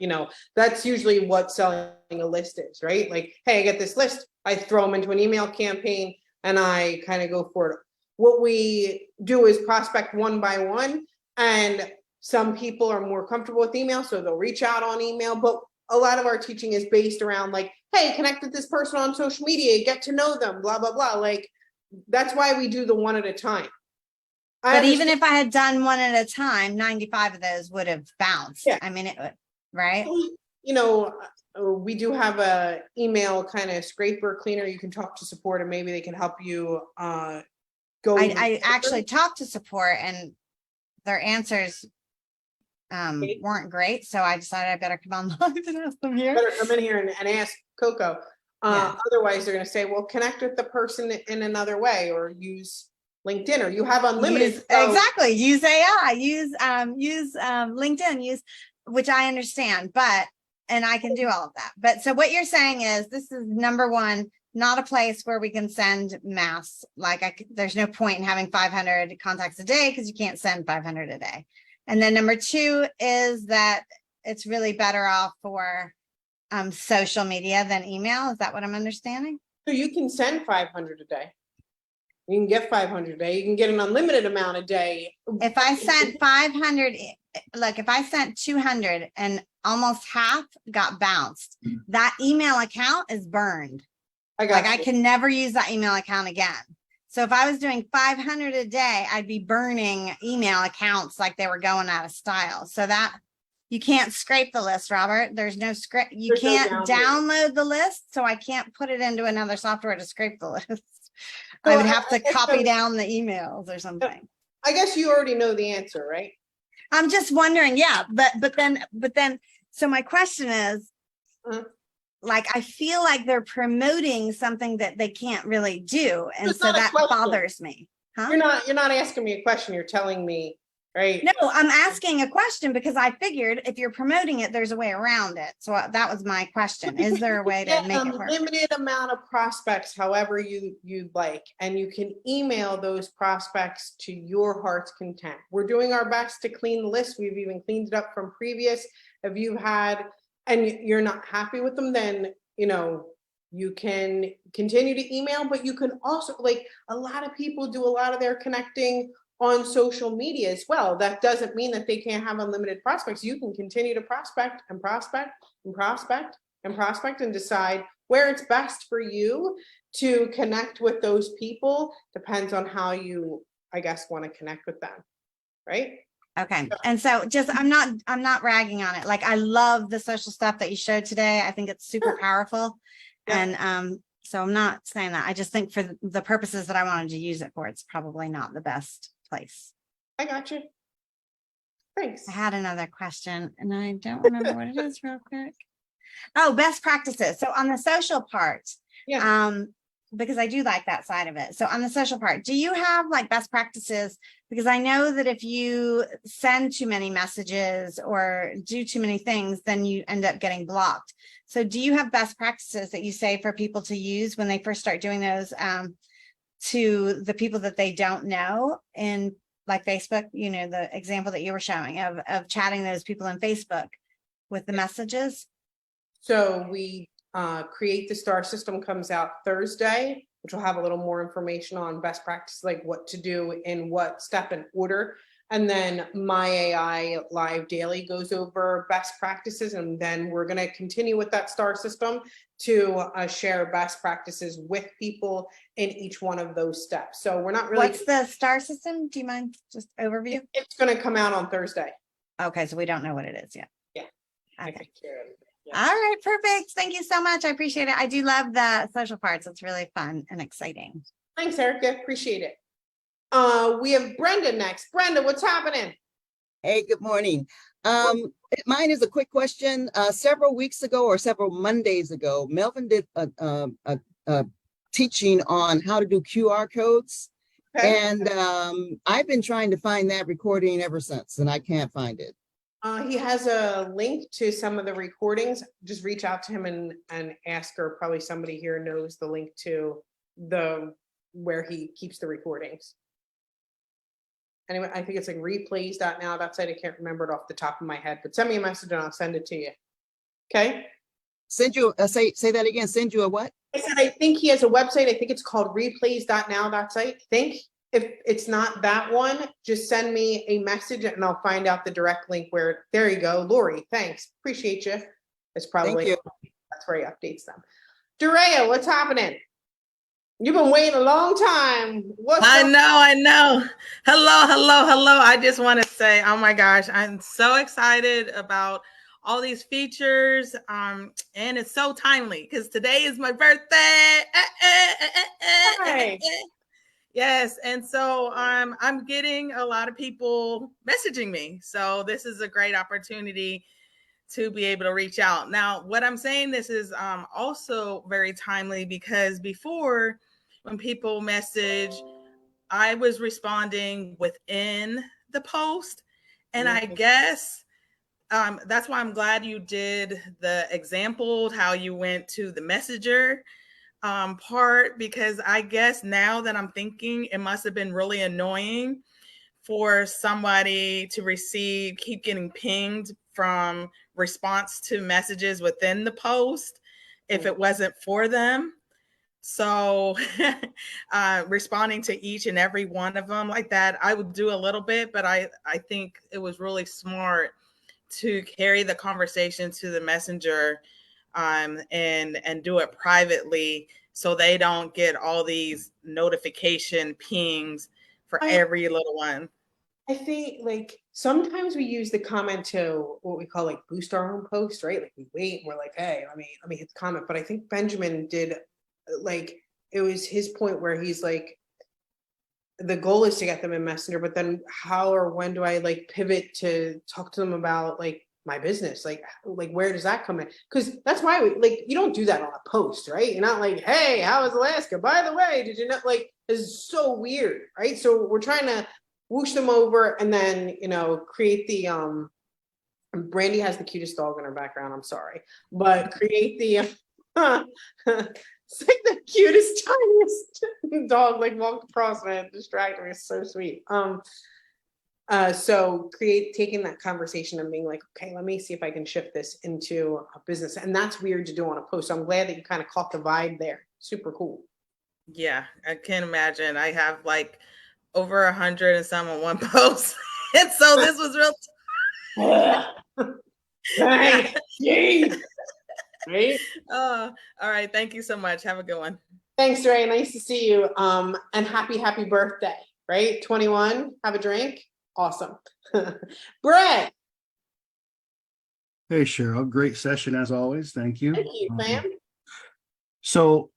Speaker 1: that's usually what selling a list is, right? Like, hey, I get this list, I throw them into an email campaign and I kind of go for it. What we do is prospect one by one, and some people are more comfortable with email, so they'll reach out on email. But a lot of our teaching is based around like, hey, connect with this person on social media, get to know them, blah, blah, blah. Like, that's why we do the one at a time.
Speaker 7: But even if I had done one at a time, 95 of those would have bounced.
Speaker 1: Yeah.
Speaker 7: I mean, it would, right?
Speaker 1: We do have a email kind of scraper cleaner. You can talk to support and maybe they can help you go.
Speaker 7: I actually talked to support and their answers weren't great. So I decided I better come on live and ask them here.
Speaker 1: Better come in here and ask Coco.
Speaker 7: Yeah.
Speaker 1: Otherwise, they're going to say, well, connect with the person in another way, or use LinkedIn, or you have unlimited.
Speaker 7: Exactly. Use AI, use LinkedIn, which I understand, and I can do all of that. But so what you're saying is this is number one, not a place where we can send mass. Like there's no point in having 500 contacts a day because you can't send 500 a day. And then number two is that it's really better off for social media than email. Is that what I'm understanding?
Speaker 1: So you can send 500 a day. You can get 500 a day. You can get an unlimited amount a day.
Speaker 7: If I sent 500, look, if I sent 200 and almost half got bounced, that email account is burned. I can never use that email account again. So if I was doing 500 a day, I'd be burning email accounts like they were going out of style. So that you can't scrape the list, Robert. There's no scrape. You can't download the list. So I can't put it into another software to scrape the list. I would have to copy down the emails or something.
Speaker 1: I guess you already know the answer, right?
Speaker 7: I'm just wondering, yeah, but then, so my question is, like, I feel like they're promoting something that they can't really do, and so that bothers me. Huh?
Speaker 1: You're not asking me a question. You're telling me, right?
Speaker 7: No, I'm asking a question because I figured if you're promoting it, there's a way around it. So that was my question. Is there a way to make it work?
Speaker 1: Limited amount of prospects, however you'd like, and you can email those prospects to your heart's content. We're doing our best to clean the list. We've even cleaned it up from previous. If you had, and you're not happy with them, then you can continue to email, but you can also, like, a lot of people do a lot of their connecting on social media as well. That doesn't mean that they can't have unlimited prospects. You can continue to prospect and prospect and prospect and prospect and decide where it's best for you to connect with those people. Depends on how you, I guess, want to connect with them, right?
Speaker 7: Okay. And so just, I'm not ragging on it. Like, I love the social stuff that you showed today. I think it's super powerful. Yeah. And so I'm not saying that. I just think for the purposes that I wanted to use it for, it's probably not the best place.
Speaker 1: I got you. Thanks.
Speaker 7: I had another question and I don't remember what it is real quick. Oh, best practices. So on the social part, because I do like that side of it. So on the social part, do you have like best practices? Because I know that if you send too many messages or do too many things, then you end up getting blocked. So do you have best practices that you say for people to use when they first start doing those to the people that they don't know in like Facebook, the example that you were showing of chatting those people in Facebook with the messages? So
Speaker 1: we create the star system comes out Thursday, which will have a little more information on best practice, like what to do in what step and order. And then my AI Live Daily goes over best practices. And then we're going to continue with that star system to share best practices with people in each one of those steps. So we're not really.
Speaker 7: What's the star system? Do you mind just overview?
Speaker 1: It's going to come out on Thursday.
Speaker 7: Okay. So we don't know what it is yet.
Speaker 1: Yeah.
Speaker 7: Okay. All right, perfect. Thank you so much. I appreciate it. I do love the social parts. It's really fun and exciting.
Speaker 1: Thanks, Erica. Appreciate it. We have Brenda next. Brenda, what's happening?
Speaker 8: Hey, good morning. Mine is a quick question. Several weeks ago or several Mondays ago, Melvin did a teaching on how to do QR codes. Okay. And I've been trying to find that recording ever since, and I can't find it.
Speaker 1: He has a link to some of the recordings. Just reach out to him and ask, or probably somebody here knows the link to where he keeps the recordings. Anyway, I think it's like replays.now. That site, I can't remember it off the top of my head, but send me a message and I'll send it to you. Okay.
Speaker 8: Send you, say that again, send you a what?
Speaker 1: I said, I think he has a website. I think it's called replays.now, that site. I think if it's not that one, just send me a message and I'll find out the direct link where, there you go. Lori, thanks. Appreciate you. It's probably,
Speaker 8: you.
Speaker 1: that's where he updates them. Durea, what's happening? You've been waiting a long time. What's
Speaker 9: I
Speaker 1: up?
Speaker 9: know. Hello. I just want to say, oh my gosh, I'm so excited about all these features. And it's so timely because today is my birthday.
Speaker 1: Hi.
Speaker 9: Yes, and so I'm getting a lot of people messaging me. So this is a great opportunity to be able to reach out. Now, what I'm saying, this is also very timely because before, when people message, I was responding within the post. And I guess that's why I'm glad you did the example, how you went to the messenger part, because I guess now that I'm thinking, it must have been really annoying for somebody to keep getting pinged from response to messages within the post if it wasn't for them. So responding to each and every one of them like that, I would do a little bit, but I think it was really smart to carry the conversation to the messenger and do it privately so they don't get all these notification pings for every little one.
Speaker 1: I think like sometimes we use the comment to what we call like boost our own post, right? Like we wait and we're like, hey, let me hit the comment. But I think Benjamin did, like, it was his point where he's like, the goal is to get them in Messenger, but then how or when do I like pivot to talk to them about like my business? Like where does that come in? Because that's why you don't do that on a post, right? You're not like, hey, how was Alaska? By the way, did you know? Like, it's so weird, right? So we're trying to whoosh them over and then, create the Brandy has the cutest dog in her background, I'm sorry, but create the it's like the cutest, tiniest dog like walked across and distracted me. It's so sweet. So taking that conversation and being like, okay, let me see if I can shift this into a business. And that's weird to do on a post. So I'm glad that you kind of caught the vibe there. Super cool.
Speaker 9: Yeah, I can't imagine. I have like over 100 and some on one post. And so this was real.
Speaker 1: Thanks. Right?
Speaker 9: All right. Thank you so much. Have a good one.
Speaker 1: Thanks, Ray. Nice to see you. And happy birthday, right? 21. Have a drink. Awesome. Brett.
Speaker 10: Hey, Cheryl. Great session as always. Thank you.
Speaker 1: Thank you, fam.
Speaker 10: So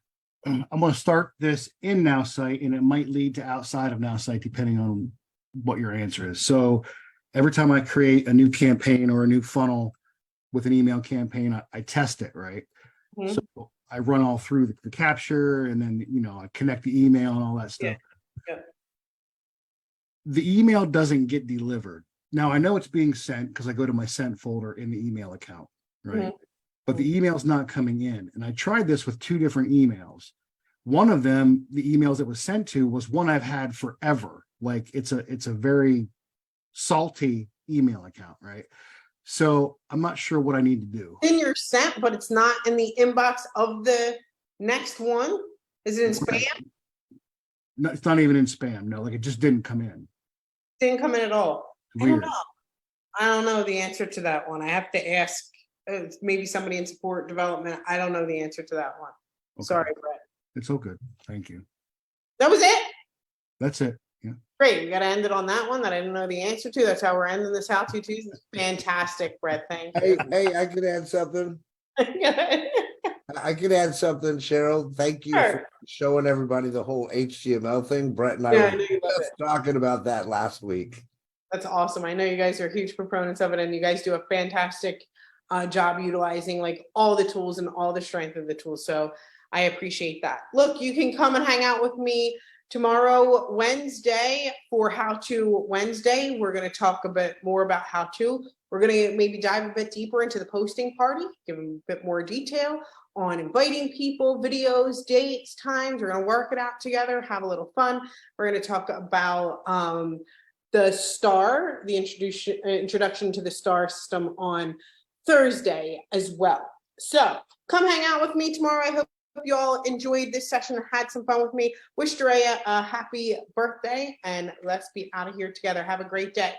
Speaker 10: I'm going to start this in Nowsite, and it might lead to outside of Nowsite depending on what your answer is. So every time I create a new campaign or a new funnel with an email campaign, I test it, right? Mm-hmm. So I run all through the capture, and then I connect the email and all that stuff.
Speaker 1: Yeah.
Speaker 10: The email doesn't get delivered. Now I know it's being sent because I go to my sent folder in the email account, right? Mm-hmm. But the email's not coming in. And I tried this with 2 different emails. One of them, the emails it was sent to, was one I've had forever. Like it's a very salty email account, right? So I'm not sure what I need to do.
Speaker 1: In your sent, but it's not in the inbox of the next one. Is it in spam?
Speaker 10: No, it's not even in spam. No, like it just didn't come in.
Speaker 1: Didn't come in at all.
Speaker 10: Weird.
Speaker 1: I don't know the answer to that one. I have to ask maybe somebody in support development. I don't know the answer to that one. Okay. Sorry, Brett.
Speaker 10: It's all good. Thank you.
Speaker 1: That was it?
Speaker 10: That's it. Yeah.
Speaker 1: Great. We got to end it on that one that I didn't know the answer to. That's how we're ending this How To Tuesday. Fantastic, Brett. Thank you.
Speaker 4: Hey, I could add something. I could add something, Cheryl. Thank you for showing everybody the whole HTML thing. Brett and I were just talking about that last week.
Speaker 1: That's awesome. I know you guys are huge proponents of it, and you guys do a fantastic job utilizing like all the tools and all the strength of the tools. So I appreciate that. Look, you can come and hang out with me tomorrow, Wednesday, for How To Wednesday. We're going to talk a bit more about how to. We're going to maybe dive a bit deeper into the posting party, give them a bit more detail on inviting people, videos, dates, times. We're going to work it out together, have a little fun. We're going to talk about the STAR, the introduction to the STAR system on Thursday as well. So come hang out with me tomorrow. I hope you all enjoyed this session and had some fun with me. Wish Drea a happy birthday, and let's be out of here together. Have a great day.